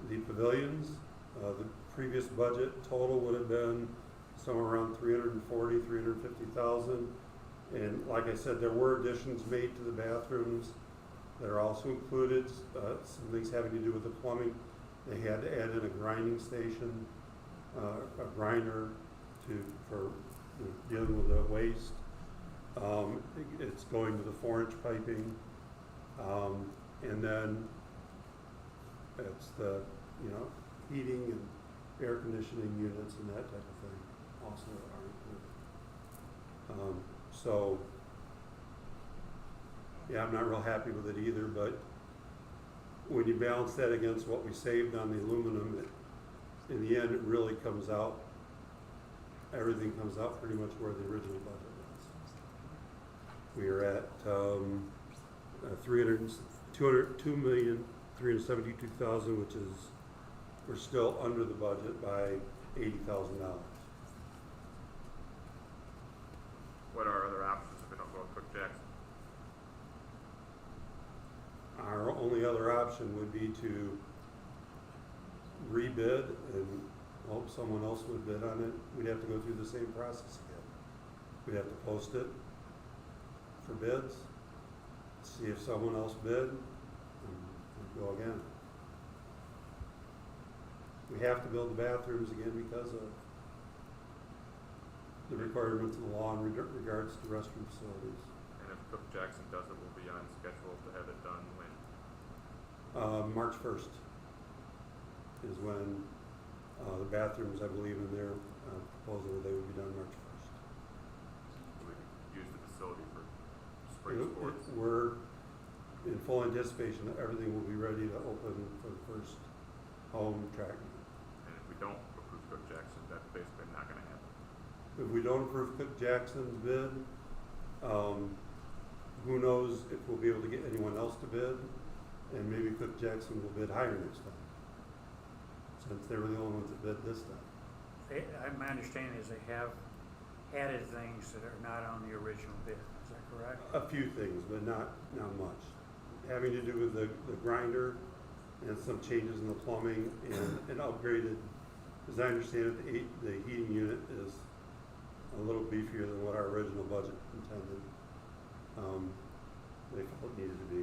the pavilions. The previous budget total would have been somewhere around $350,000. And like I said, there were additions made to the bathrooms that are also included. Some things having to do with the plumbing. They had to add in a grinding station, a grinder for dealing with the waste. It's going to the 4-inch piping, and then it's the heating and air conditioning units and that type of thing also are included. So yeah, I'm not real happy with it either, but when you balance that against what we saved on the aluminum, in the end it really comes out, everything comes out pretty much where the original budget was. We are at $202,372,000, which is, we're still under the budget by $80,000. What are our other options if we don't go with Cook Jackson? Our only other option would be to rebid and hope someone else would bid on it. We'd have to go through the same process again. we'd have to post it for bids, see if someone else bid, and go again. We have to build the bathrooms again because of the requirements of the law in regards to restroom facilities. And if Cook Jackson does it, we'll be on schedule to have it done when? March 1st is when the bathrooms, I believe in their proposal, they would be done March 1st. So we can use the facility for spring sports. We're in full anticipation that everything will be ready to open for the first home track meet. And if we don't approve Cook Jackson, that's basically not gonna happen. If we don't approve Cook Jackson's bid, who knows if we'll be able to get anyone else to bid, and maybe Cook Jackson will bid higher next time, since they were the only ones that bid this time. My understanding is they have added things that are not on the original bid, is that correct? A few things, but not much. Having to do with the grinder and some changes in the plumbing and upgraded, as I understand it, the heating unit is a little beefier than what our original budget intended. They felt it needed to be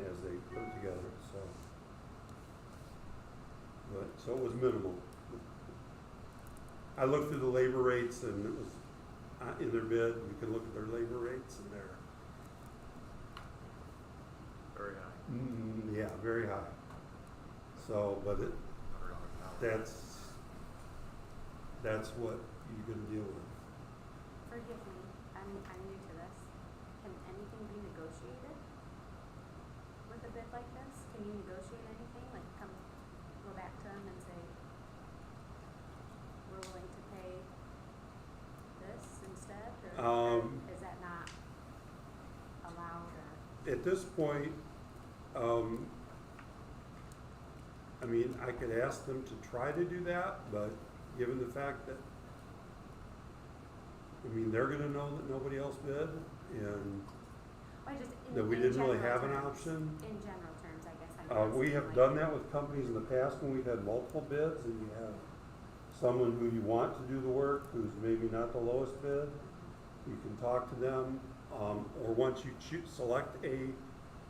as they put it together, so it was minimal. I looked through the labor rates and it was in their bid. We can look at their labor rates and they're Very high. yeah, very high. So, but $100 an hour. that's what you're gonna deal with. Forgive me, I'm new to this. Can anything be negotiated with a bid like this? Can you negotiate anything, like go back to them and say, we're willing to pay this instead, or is that not allowed, or? At this point, I mean, I could ask them to try to do that, but given the fact that, I mean, they're gonna know that nobody else bid, and Or just that we in didn't really general have an terms. option. In general terms, I guess I'm asking. We have like- done that with companies in the past when we've had multiple bids, and you have someone who you want to do the work, who's maybe not the lowest bid. You can talk to them, or once you select a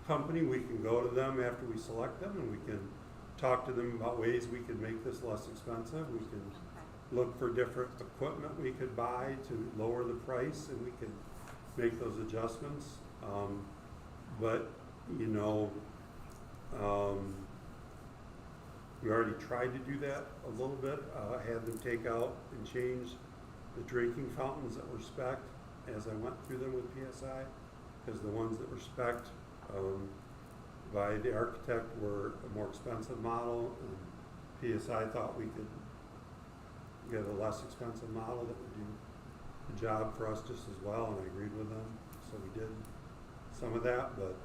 company, we can go to them after we select them, and we can talk to them about ways we could make this less expensive. We can Okay. look for different equipment we could buy to lower the price, and we can make those adjustments. But, you know, we already tried to do that a little bit, had them take out and change the drinking fountains that were spec'd as I went through them with PSI, because the ones that were spec'd by the architect were a more expensive model, and PSI thought we could get a less expensive model that would do the job for us just as well, and I agreed with them, so we did some of that, but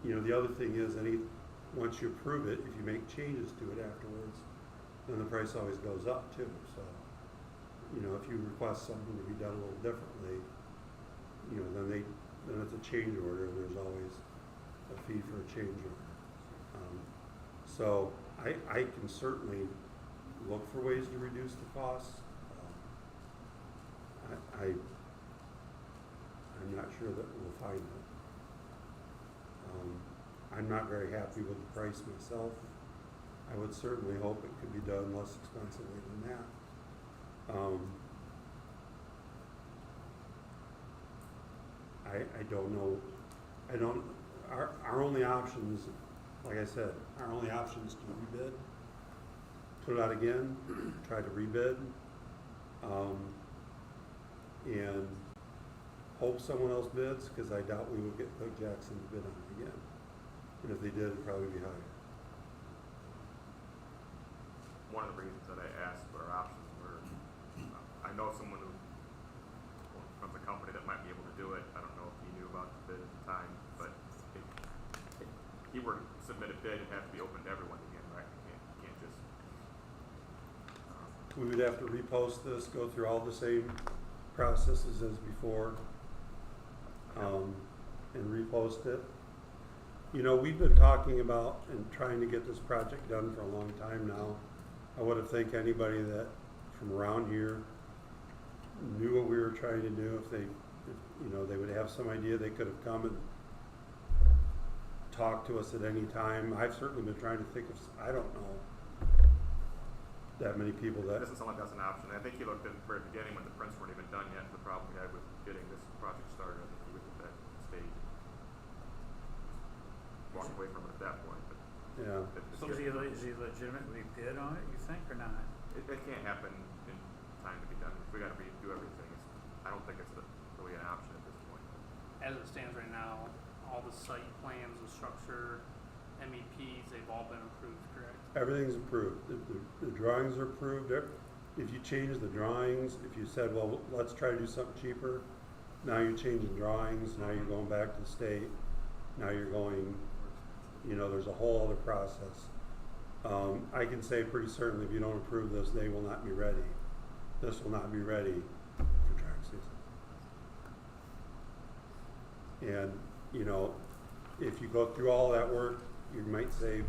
you know, the other thing is, once you approve it, if you make changes to it afterwards, then the price always goes up too. So, you know, if you request something to be done a little differently, you know, then it's a change order, and there's always a fee for a change order. So I can certainly look for ways to reduce the costs. I'm not sure that we'll find it. I'm not very happy with the price myself. I would certainly hope it could be done less expensively than that. I don't know. Our only options, like I said, our only option is to rebid, put it out again, try to rebid, and hope someone else bids, because I doubt we would get Cook Jackson to bid on it again. And if they did, it'd probably be higher. One of the reasons that I asked what our options were, I know someone who from the company that might be able to do it. I don't know if he knew about the bid at the time, but if he were to submit a bid, it'd have to be open to everyone again, right? You can't just. We would have to repost this, go through all the same processes as before, and repost it. You know, we've been talking about and trying to get this project done for a long time now, I would have think anybody that from around here knew what we were trying to do, if you know, they would have some idea, they could have come and talked to us at any time. I've certainly been trying to think of, I don't know that many people It that, doesn't sound like that's an option. I think he looked at the very beginning when the prints weren't even done yet. The problem we had with getting this project started, I think he looked at that stage. Walked away from it at that point. But yeah. So is he legitimately bid on it, you think, or not? it can't happen in time to be done. If we got to redo everything, I don't think it's really an option at this point. As it stands right now, all the site plans, the structure, MEPs, they've all been approved, correct? Everything's approved. The drawings are approved. If you change the drawings, if you said, well, let's try to do something cheaper, now you're changing drawings, now you're going back to the state, now you're going, you know, there's a whole other process. I can say pretty certainly if you don't approve this, they will not be ready. This will not be ready for track season. And, you know, if you go through all that work, you might save,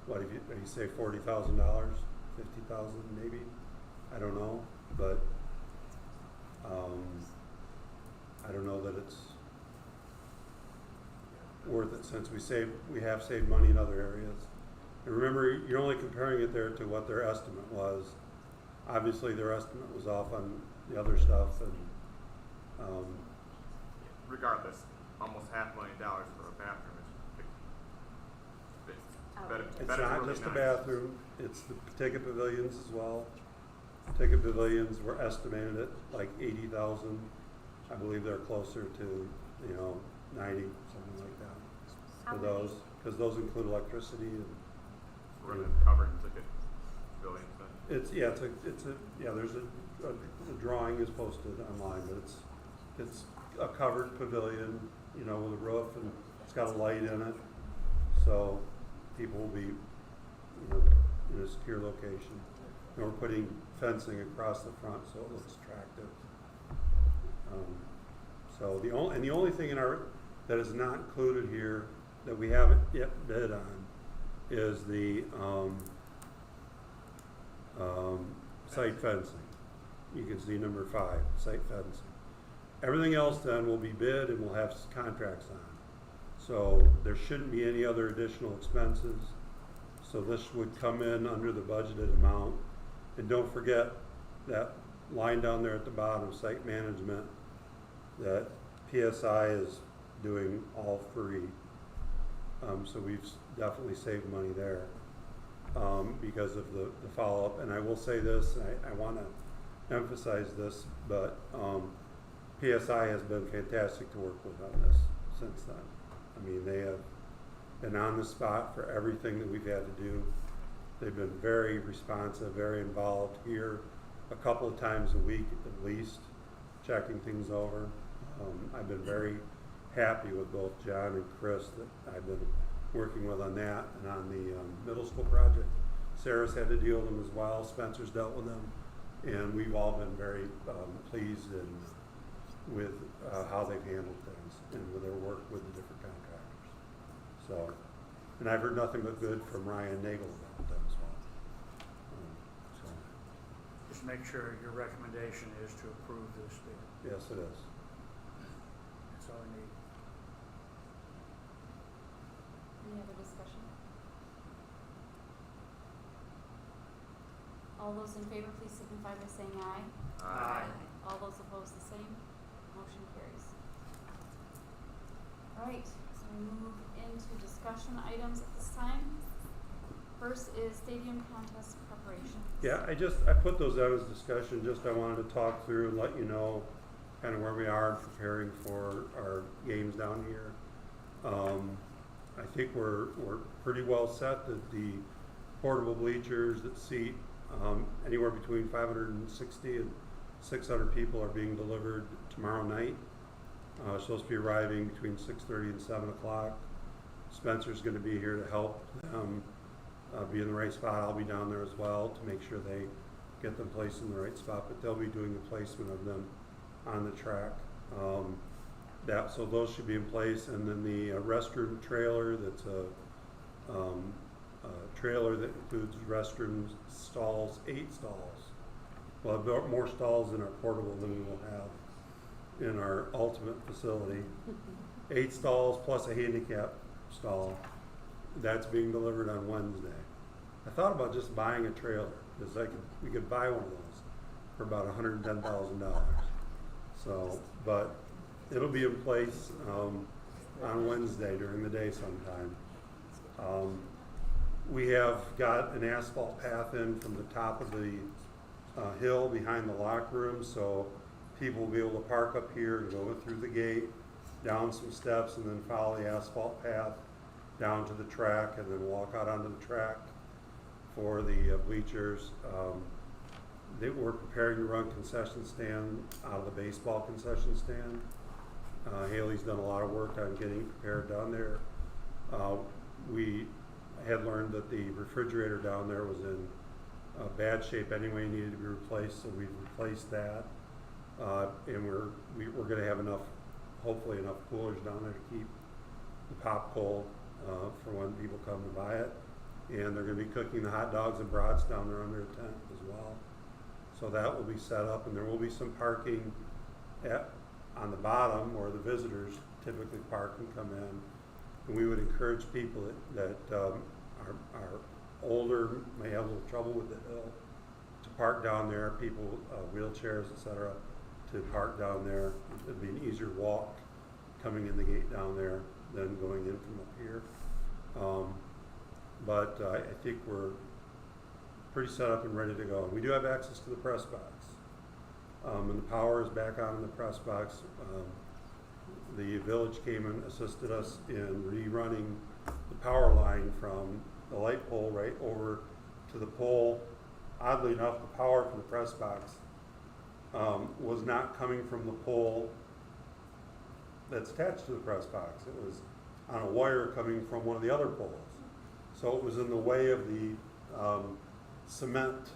what, if you say $40,000, $50,000 maybe? I don't know, but I don't know that it's worth it since we have saved money in other areas. And remember, you're only comparing it there to what their estimate was. Obviously, their estimate was off on the other stuff, and Regardless, almost $500,000 for a bathroom is better. it's better not really just the nice. bathroom, it's the ticket pavilions as well. Ticket pavilions, we're estimated at like 80,000. I believe they're closer to, you know, 90, something like that. How For many? those, because those include electricity and We're going to cover ticket billions then. the drawing is posted online, but it's a covered pavilion, you know, with a roof, and it's got a light in it, so people will be, you know, in a secure location. And we're putting fencing across the front so it looks attractive. So the only thing that is not included here that we haven't yet bid on is the site fencing. You can see number 5, site fencing. Everything else then will be bid and we'll have contracts on. So there shouldn't be any other additional expenses. So this would come in under the budgeted amount. And don't forget that line down there at the bottom, site management, that PSI is doing all free. So we've definitely saved money there because of the follow-up. And I will say this, I want to emphasize this, but PSI has been fantastic to work with on this since then. I mean, they have been on the spot for everything that we've had to do. They've been very responsive, very involved here a couple of times a week at least, checking things over. I've been very happy with both John and Chris that I've been working with on that and on the middle school project. Sarah's had to deal with them as well. Spencer's dealt with them. And we've all been very pleased with how they've handled things and with their work with the different contractors. So, and I've heard nothing but good from Ryan Nagel about them as well. So, Just make sure your recommendation is to approve this bid. yes, it is. That's all I need. Any other discussion? All those in favor, please signify by saying aye. Aye. All those opposed, the same. Motion carries. All right, so we move into discussion items at this time. First is stadium contest preparation. Yeah, I put those out as discussion, I wanted to talk through and let you know kind of where we are in preparing for our games down here. I think we're pretty well set that the portable bleachers that seat anywhere between 560 and 600 people are being delivered tomorrow night. Supposed to be arriving between 6:30 and 7 o'clock. Spencer's going to be here to help them be in the right spot. I'll be down there as well to make sure they get them placed in the right spot, but they'll be doing the placement of them on the track. So those should be in place, and then the restroom trailer that's trailer that includes restrooms, stalls, 8 stalls. We'll have more stalls in our portable than we will have in our ultimate facility. 8 stalls plus a handicap stall. That's being delivered on Wednesday. I thought about just buying a trailer, because we could buy one of those for about $110,000. So, but it'll be in place on Wednesday during the day sometime. We have got an asphalt path in from the top of the hill behind the locker room, so people will be able to park up here and go through the gate, down some steps, and then follow the asphalt path down to the track, and then walk out onto the track for the bleachers. We're preparing to run concession stand out of the baseball concession stand. Haley's done a lot of work on getting prepared down there. We had learned that the refrigerator down there was in bad shape anyway, needed to be replaced, so we've replaced that. And we're going to have hopefully enough coolers down there to keep the pop cold for when people come to buy it. And they're going to be cooking the hot dogs and brats down there under a tent as well. So that will be set up, and there will be some parking on the bottom where the visitors typically park and come in. And we would encourage people that are older, may have a little trouble with the hill, to park down there. People, wheelchairs, etc., to park down there. It'd be an easier walk coming in the gate down there than going in from up here. But I think we're pretty set up and ready to go. And we do have access to the press box. And the power is back on in the press box. The village came and assisted us in rerunning the power line from the light pole right over to the pole. Oddly enough, the power from the press box was not coming from the pole that's attached to the press box. It was on a wire coming from one of the other poles. So it was in the way of the cement,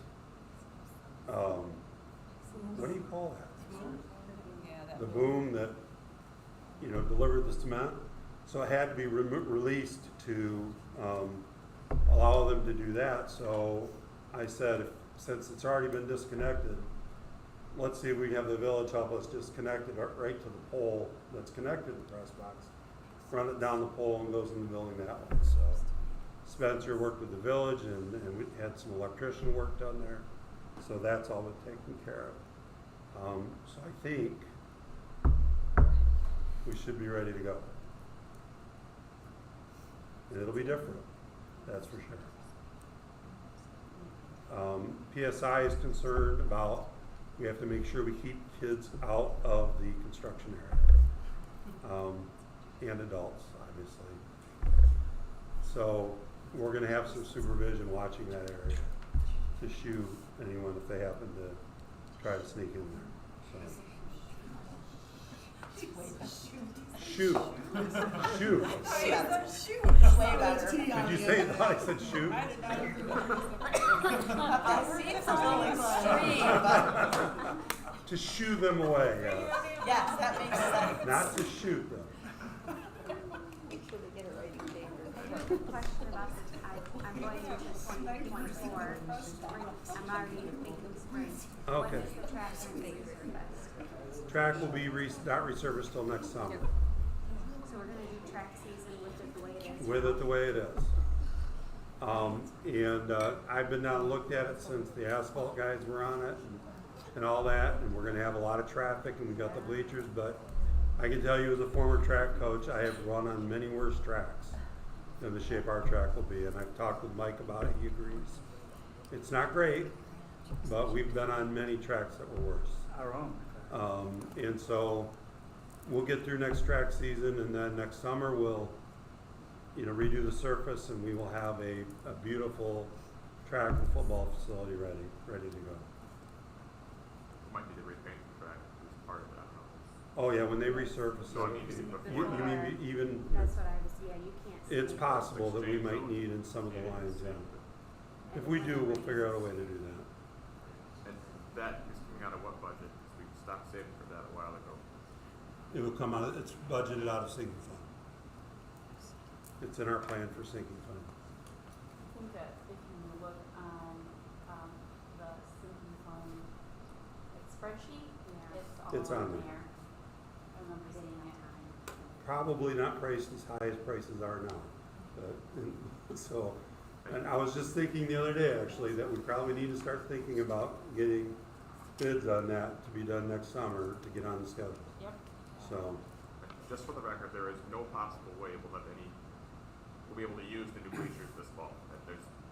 what do you call that? The boom that, delivered the cement. So it had to be released to allow them to do that. So I said, since it's already been disconnected, let's see if we can have the village help us just connect it right to the pole that's connected to the press box. Run it down the pole and goes in the building that way. So Spencer worked with the village, and we had some electrician work done there. So that's all been taken care of. So I think we should be ready to go. And it'll be different, that's for sure. PSI is concerned about, we have to make sure we keep kids out of the construction area, and adults, obviously. So we're going to have some supervision watching that area to shoo anyone if they happen to try to sneak in there. So. Shoot. Shoot. Way better. Did you say that? I said shoot? I did not agree with To shoo them away, yeah. Yes, that makes sense. Not to shoot them. Make sure they get it right in paper. I have a question about this. I'm going into 2024. I'm already thinking spring. Okay. When is the track going to be resurfaced? Track will be not resurfaced till next summer. So we're going to do track season with it the way it is? With it the way it is. I've been down and looked at it since the asphalt guys were on it and all that, and we're going to have a lot of traffic, and we got the bleachers, but I can tell you as a former track coach, I have run on many worse tracks than the shape our track will be, and I've talked with Mike about it. He agrees. It's not great, but we've been on many tracks that were worse. Our own. And so we'll get through next track season, and then next summer we'll redo the surface, and we will have a beautiful track and football facility ready to go. Might need to repaint the track as part of that. Oh yeah, when they resurface So it, it needs to be you before mean even, That's what I was, you can't see. it's possible that we might need in some of the lines, yeah. If we do, we'll figure out a way to do that. And that is coming out of what budget? Because we stopped saving for that a while ago. It will come out, it's budgeted out of sinking fund. It's in our plan for sinking fund. think that if you look on, the sinking fund, like spreadsheet, Yeah. it's all It's on in there. there. I remember seeing it. Probably not priced as high as prices are now, but, and I was just thinking the other day, actually, that we probably need to start thinking about getting bids on that to be done next summer to get on the schedule, Yep. so. Just for the record, there is no possible way we'll be able to use the new bleachers this fall.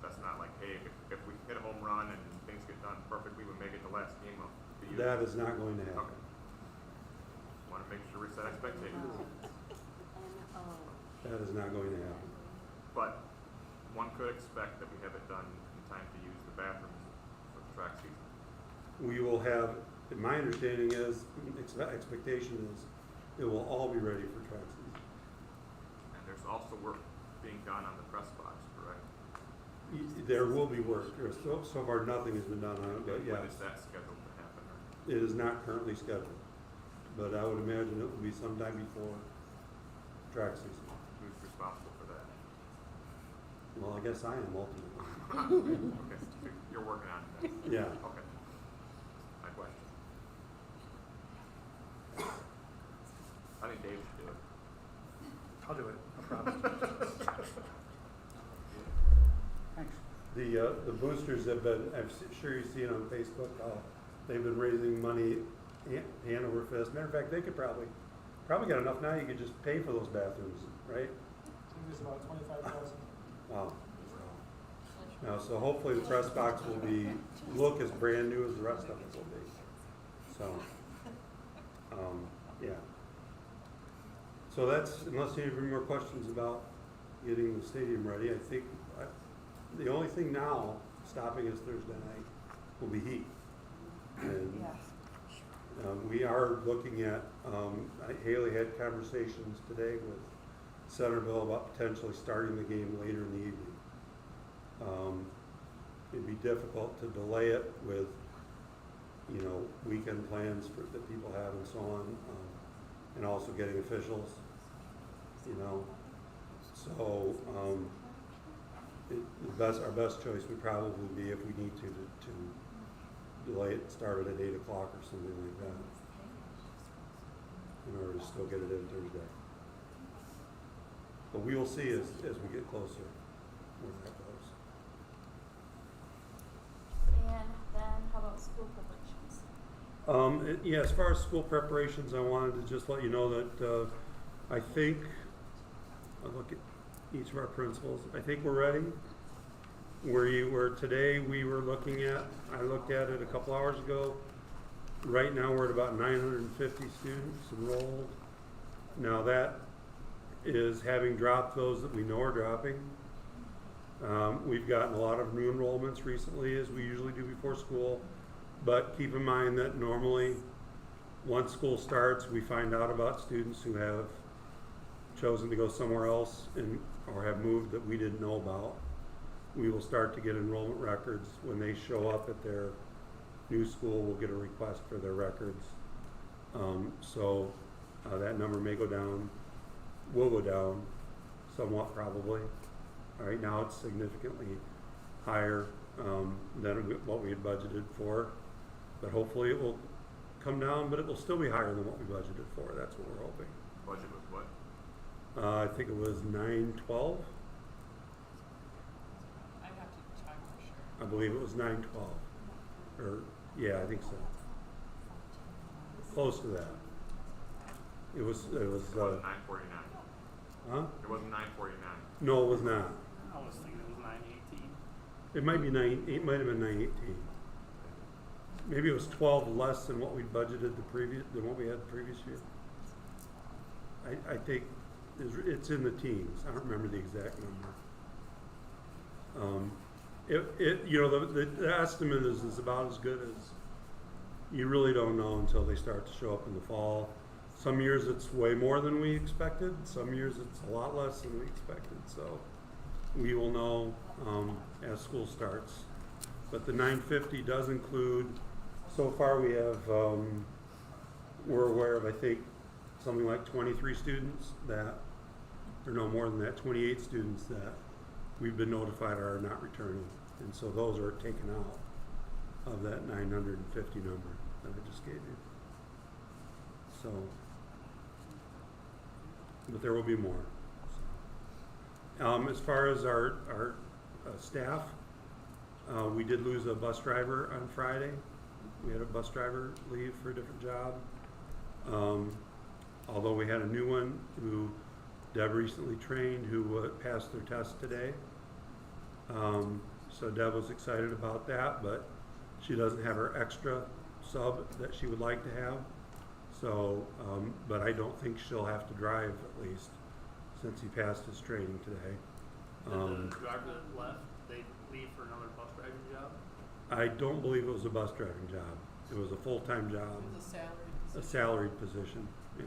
That's not like, hey, if we hit a home run and things get done perfectly, we make it the last game of the year. That is not going to happen. Okay. Want to make sure we set expectations. N-O. That is not going to happen. But one could expect that we have it done in time to use the bathrooms for the track season. We will have, my understanding is, expectation is, it will all be ready for track season. And there's also work being done on the press box, correct? There will be work. So far, nothing has been done on it, but When yes, is that scheduled to happen? it is not currently scheduled. But I would imagine it will be sometime before track season. Who's responsible for that? Well, I guess I am ultimately. Okay, so you're working on that. Yeah. Okay. My question. I think Dave should do it. I'll do it, no problem. Thanks. The boosters have been, sure you've seen on Facebook how they've been raising money hand over fist. Matter of fact, they could probably got enough now, you could just pay for those bathrooms, right? I think there's about 25,000. Wow. Now, so hopefully the press box will look as brand new as the rest of it will be. So, yeah. So that's, unless you have any more questions about getting the stadium ready, I think, the only thing now stopping us Thursday night will be heat. And we are looking at, Haley had conversations today with Centerville about potentially starting the game later in the evening. It'd be difficult to delay it with, weekend plans that people have and so on, and also getting officials, So, our best choice would probably be, if we need to delay it, start it at 8 o'clock or something like that, in order to still get it in Thursday. But we will see as we get closer where that goes. And then how about school preparations? Yeah, as far as school preparations, I wanted to just let you know that I think, I'll look at each of our principals, I think we're ready. Where today we were looking at, I looked at it a couple hours ago. Right now we're at about 950 students enrolled. Now that is having dropped those that we know are dropping. We've gotten a lot of new enrollments recently, as we usually do before school. But keep in mind that normally, once school starts, we find out about students who have chosen to go somewhere else or have moved that we didn't know about. We will start to get enrollment records when they show up at their new school. We'll get a request for their records. So that number may go down, will go down somewhat probably. Right now it's significantly higher than what we had budgeted for. But hopefully it will come down, but it will still be higher than what we budgeted for. That's what we're hoping. Budget was what? I think it was 912. I'd have to check for sure. I believe it was 912. Or, yeah, I think so. Close to that. It was, It was 949. huh? It wasn't 949. No, it was not. I was thinking it was 918. It might be it might have been 918. Maybe it was 12 less than what we budgeted than what we had the previous year. I think it's in the teens. I don't remember the exact number. The estimate is about as good as you really don't know until they start to show up in the fall. Some years it's way more than we expected. Some years it's a lot less than we expected. So we will know as school starts. But the 950 does include, so far we have, we're aware of, I think, something like 23 students that, or no more than that, 28 students that we've been notified are not returning. And so those are taken out of that 950 number that I just gave you. So, but there will be more. As far as our staff, we did lose a bus driver on Friday. We had a bus driver leave for a different job. Although we had a new one who Deb recently trained, who passed their test today. So Deb was excited about that, but she doesn't have her extra sub that she would like to have. So, but I don't think she'll have to drive, at least, since he passed his training today. Did the driver that left, they leave for another bus driving job? I don't believe it was a bus driving job. It was a full-time job, It was a salary a position. salaried position, yeah.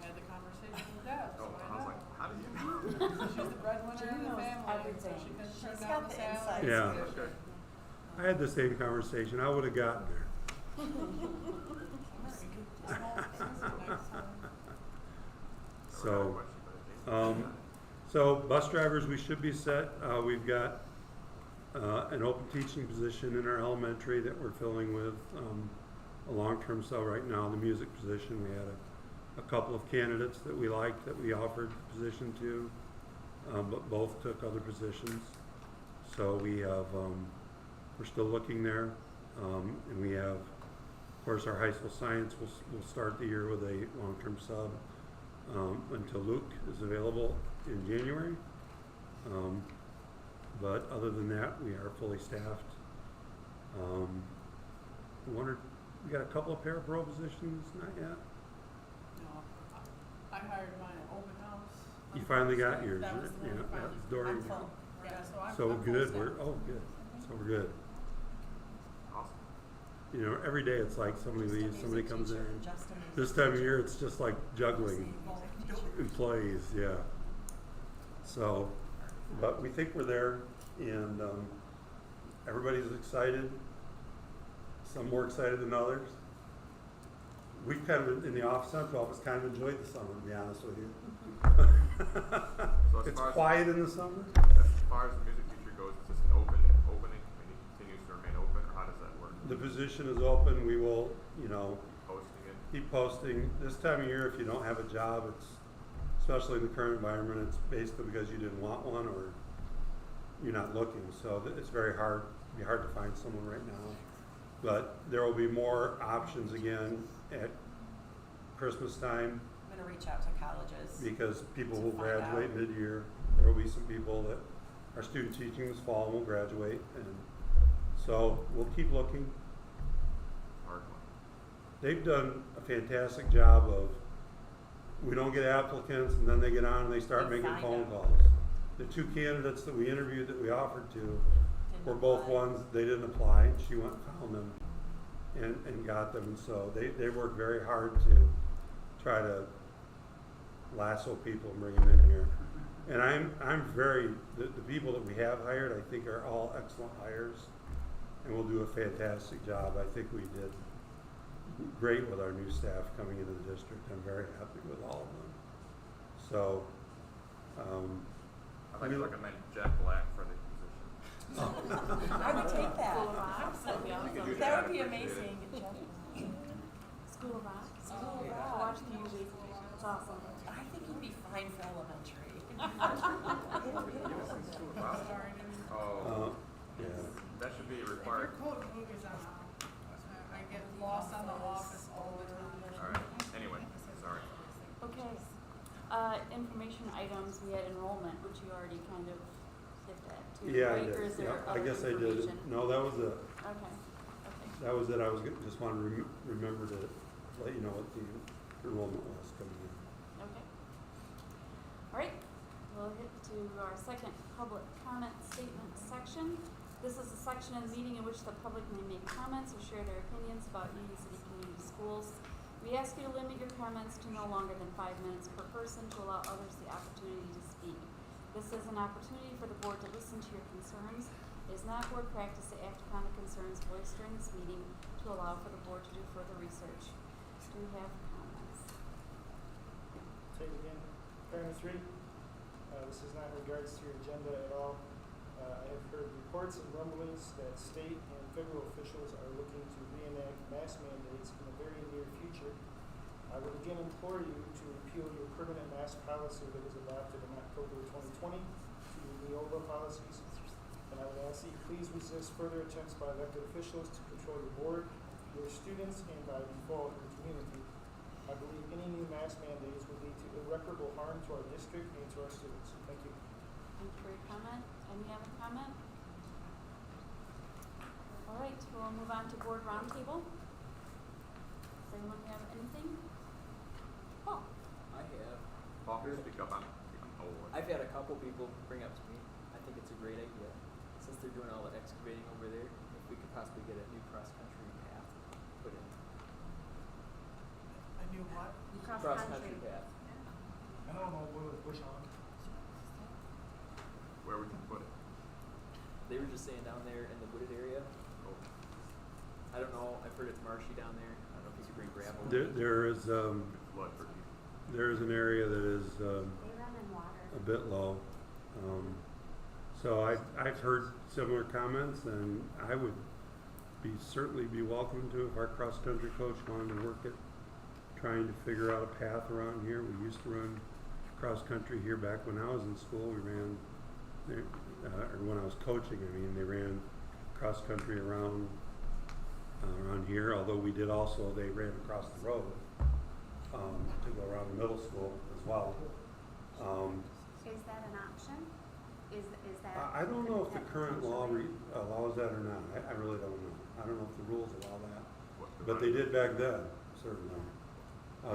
Had the conversation with Deb, so Oh, I I was know. like, how do you know? She's the breadwinner She of the knows family, so everything. she can She's turn got down the the salary. insight Yeah. scoop. Okay. I had the same conversation. I would have gotten there. So, so bus drivers, we should be set. We've got an open teaching position in our elementary that we're filling with a long-term sub right now, the music position. We had a couple of candidates that we liked that we offered the position to, but both took other positions. So we have, we're still looking there, and we have, of course, our high school science will start the year with a long-term sub until Luke is available in January. But other than that, we are fully staffed. We got a couple of parapro positions, not yet. No, I hired mine at open house. You finally got yours, That was the yeah, one we finally- that's Dory. I'm full. Yeah, so I'm. So I'm full good, staff. good, so we're good. Awesome. You know, every day it's like somebody leaves, somebody comes in. Justin is This time of year, it's just like juggling employees, yeah. So, but we think we're there, and everybody's excited. Some more excited than others. We've kind of, in the central office, kind of enjoyed the summer, to be honest with you. So as It's far as- quiet in the summer. As far as the music teacher goes, is this an opening, and it continues to remain open, or how does that work? The position is open. We will, Posting it? keep posting. This time of year, if you don't have a job, it's, especially in the current environment, it's basically because you didn't want one or you're not looking. So it's very hard, be hard to find someone right now. But there will be more options again at Christmas time I'm gonna reach out to colleges. because people To will find graduate out. mid-year. There will be some people that are student teaching this fall and will graduate, and so we'll keep looking. Hard one. They've done a fantastic job of, we don't get applicants and then they get on and they start We making find phone them. calls. The two candidates that we interviewed that we offered to Didn't were both apply. ones, they didn't apply, and she went and found them and got them. And so they worked very hard to try to lasso people and bring them in here. And I'm very, the people that we have hired, I think are all excellent hires and will do a fantastic job. I think we did great with our new staff coming into the district. I'm very happy with all of them. So, I'd like to recommend Jack Black for the position. I would take that. School of Rock, that'd be You can do awesome. That would be I'd appreciate it. amazing. School of Rock? School of I Rock. watched the movie, it's awesome. I think you'd be fine for elementary. You was in school, wow. Sorry, didn't- Oh, yeah. that should be If your required. code of movies on, I get lost on the office all the time. Alright, anyway, sorry. Okay, information items, we had enrollment, which you already kind of hit at too, Yeah, I right? Or did. is there Yeah, I other guess I did. information? No, that was it. Okay, okay. That was it. I was just wanted to remember to let you know what the enrollment was coming in. Okay. All right, we'll hit to our second public comment statement section. This is a section of the meeting in which the public may make comments or share their opinions about Union City Community Schools. We ask you to limit your comments to no longer than 5 minutes per person to allow others the opportunity to speak. This is an opportunity for the board to listen to your concerns. It is not board practice to act upon the concerns voiced during this meeting to allow for the board to do further research. Do we have comments? Say it again. Paragraph 3, this is not in regards to your agenda at all. I have heard reports and rumblings that state and federal officials are looking to reenact mask mandates in the very near future. I would again implore you to repeal your permanent mask policy that was adopted in October 2020 to your Neola policies. And I would ask that you please resist further attempts by elected officials to control your board, your students, and by default, your community. I believe any new mask mandates would lead to irreparable harm to our district and to our students. Thank you. Thank you for your comment. Any other comment? All right, we'll move on to board roundtable. Does anyone have anything? Paul? I have. Paul, speak up. I'm old. I've had a couple people bring up to me, I think it's a great idea, since they're doing all the excavating over there, if we could possibly get a new cross-country path put in. I knew what? Cross-country path. I don't know what was Bush on. Where we can put it. They were just saying down there in the wooded area. Oh. I don't know, I've heard it's marshy down there. I don't know if you could bring gravel. There is, Flood for you. there is an area that is, They run in water. a bit low. So I've heard similar comments, and I would certainly be welcome to if our cross-country coach wanted to work at trying to figure out a path around here. We used to run cross-country here back when I was in school. We ran, or when I was coaching, I mean, they ran cross-country around here, although they ran across the road to go around the middle school as well. Is that an option? Is that? I don't know if the that current law potentially- allows that or not. I really don't know. I don't know if the rules allow that. What's the But they did back then, certainly.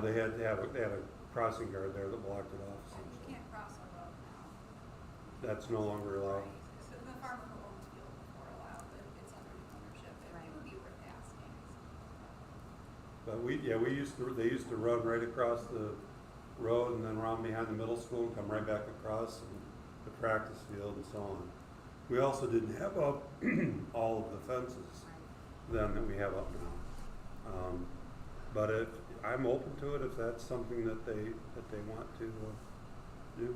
They had a crossing guard there that blocked it off. You essentially. can't cross a road now. That's no longer allowed. So the farmer who owns field before allowed, but it's under new ownership. It would be worth asking. But they used to run right across the road and then around behind the middle school and come right back across and the practice field and so on. We also didn't have up all of the fences then that we have up now. But I'm open to it if that's something that they want to do.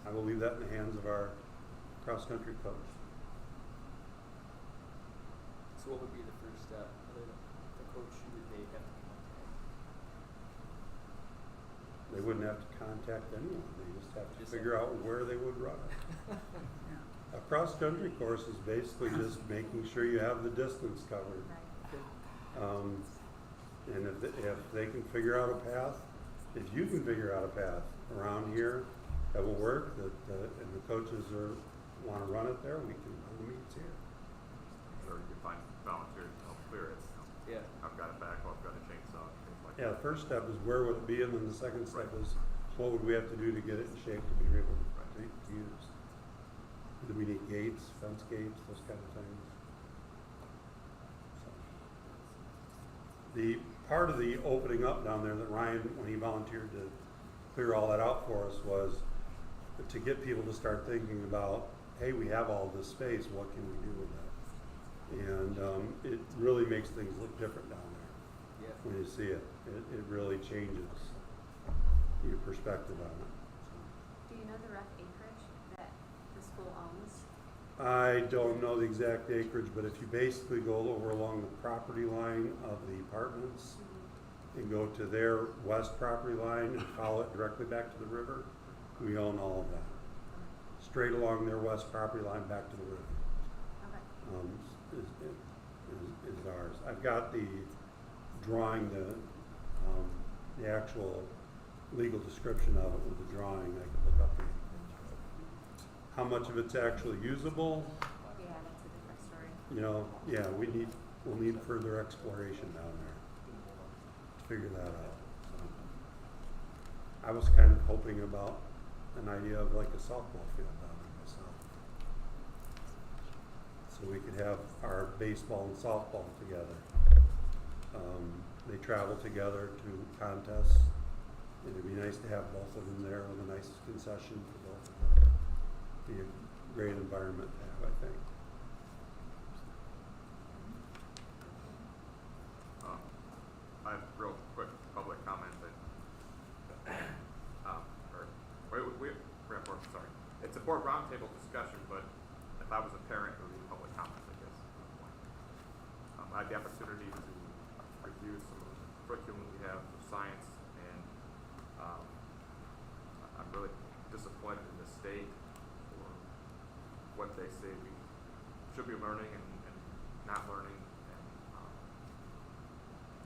I will leave that in the hands of our cross-country coach. So what would be the first step? The coach, who would they have to contact? They wouldn't have to contact anyone. They just have to Just figure out where they would run it. A cross-country course is basically just making sure you have the distance covered. And if they can figure out a path, if you can figure out a path around here that will work, and the coaches want to run it there, we can run the meets here. Or you can find volunteers to help clear it. Yeah. I've got a backhoe, I've got a chainsaw, things like Yeah, that. the first step is where would it be, and then the second step is what would we have to do to get it in shape to be able to use. Do we need gates, fence gates, those kind of things? So. The part of the opening up down there that Ryan, when he volunteered to clear all that out for us, was to get people to start thinking about, hey, we have all this space, what can we do with it? And it really makes things look different down there Yeah. when you see it. It really changes your perspective on it. Do you know the rough acreage that the school owns? I don't know the exact acreage, but if you basically go over along the property line of the apartments and go to their west property line and follow it directly back to the river, we own all of that. Straight along their west property line back to the river Okay. is ours. I've got the drawing, the actual legal description of it with the drawing. I can look up the acreage. How much of it's actually usable? Yeah, that's a different story. You know, yeah, we'll need further exploration down there to figure that out. So, I was kind of hoping about an idea of like a softball field down there myself. So we could have our baseball and softball together. They travel together to contests. It'd be nice to have both of them there with a nice concession for both of them. Be a great environment to have, I think. I have real quick public comment that, or support roundtable discussion, but if I was a parent, it would be public comments, I guess. I had the opportunity to review some of the curriculum we have for science, and I'm really disappointed in the state for what they say we should be learning and not learning. And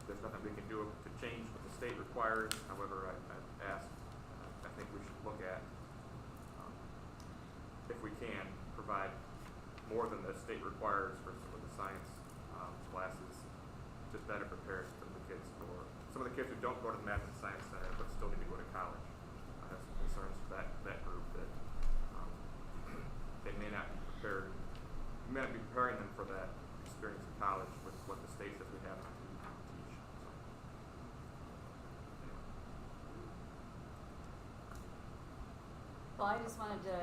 there's nothing we can do to change what the state requires. However, I've asked, I think we should look at, if we can, provide more than the state requires for some of the science classes, to better prepare some of the kids for some of the kids who don't go to the Math and Science Center but still need to go to college. I have some concerns for that group that they may not be prepared. We may not be preparing them for that experience in college with what the state says we have to teach. So, anyway. Well, I just wanted to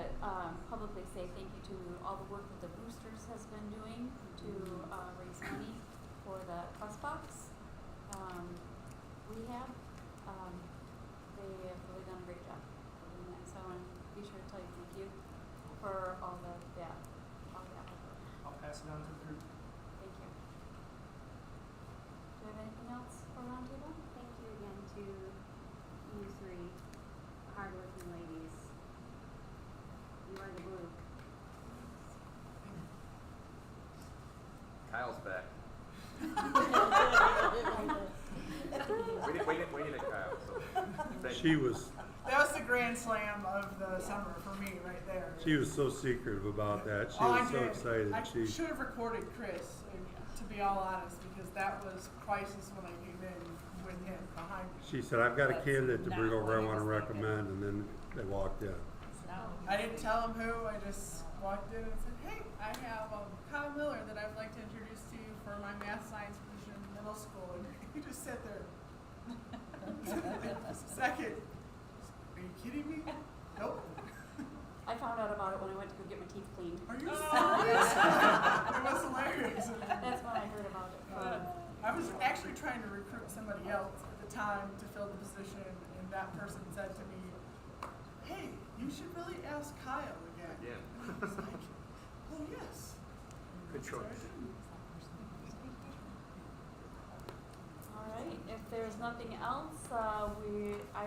publicly say thank you to all the work that the Boosters has been doing to raise money for the bus box rehab. They have really done a great job of doing that. So I want to be sure to tell you thank you for all that hard work. I'll pass it on to the group. Thank you. Do you have anything else for roundtable? Thank you again to you three hardworking ladies. You are the glue. Kyle's back. we need a Kyle. So thank She you. was, That was the grand slam of the summer for me, right there. she was so secretive about that. She Oh, I was so did. excited. I She, should have recorded Chris, to be all honest, because that was priceless when I came in with him behind me. she said, I've got a That's candidate to bring not over I what he want to was thinking. recommend, and then they walked in. I didn't tell him who, I just walked in and said, hey, I have Kyle Miller that I'd like to introduce to you for my math science position in middle school. And he just sat there. Second. Are you kidding me? Nope. I found out about it when I went to go get my teeth cleaned. Are you serious? It was hilarious. That's when I heard about it. I was actually trying to recruit somebody else at the time to fill the position, and that person said to me, hey, you should really ask Kyle again. Yeah. And I was like, oh, yes. Good choice. All right. If there's nothing else, I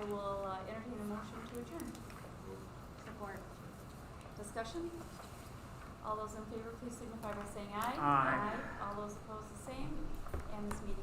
will entertain a motion to adjourn. Support. Discussion? All those in favor, please signify by saying aye. Aye. All those opposed, the same. And this meeting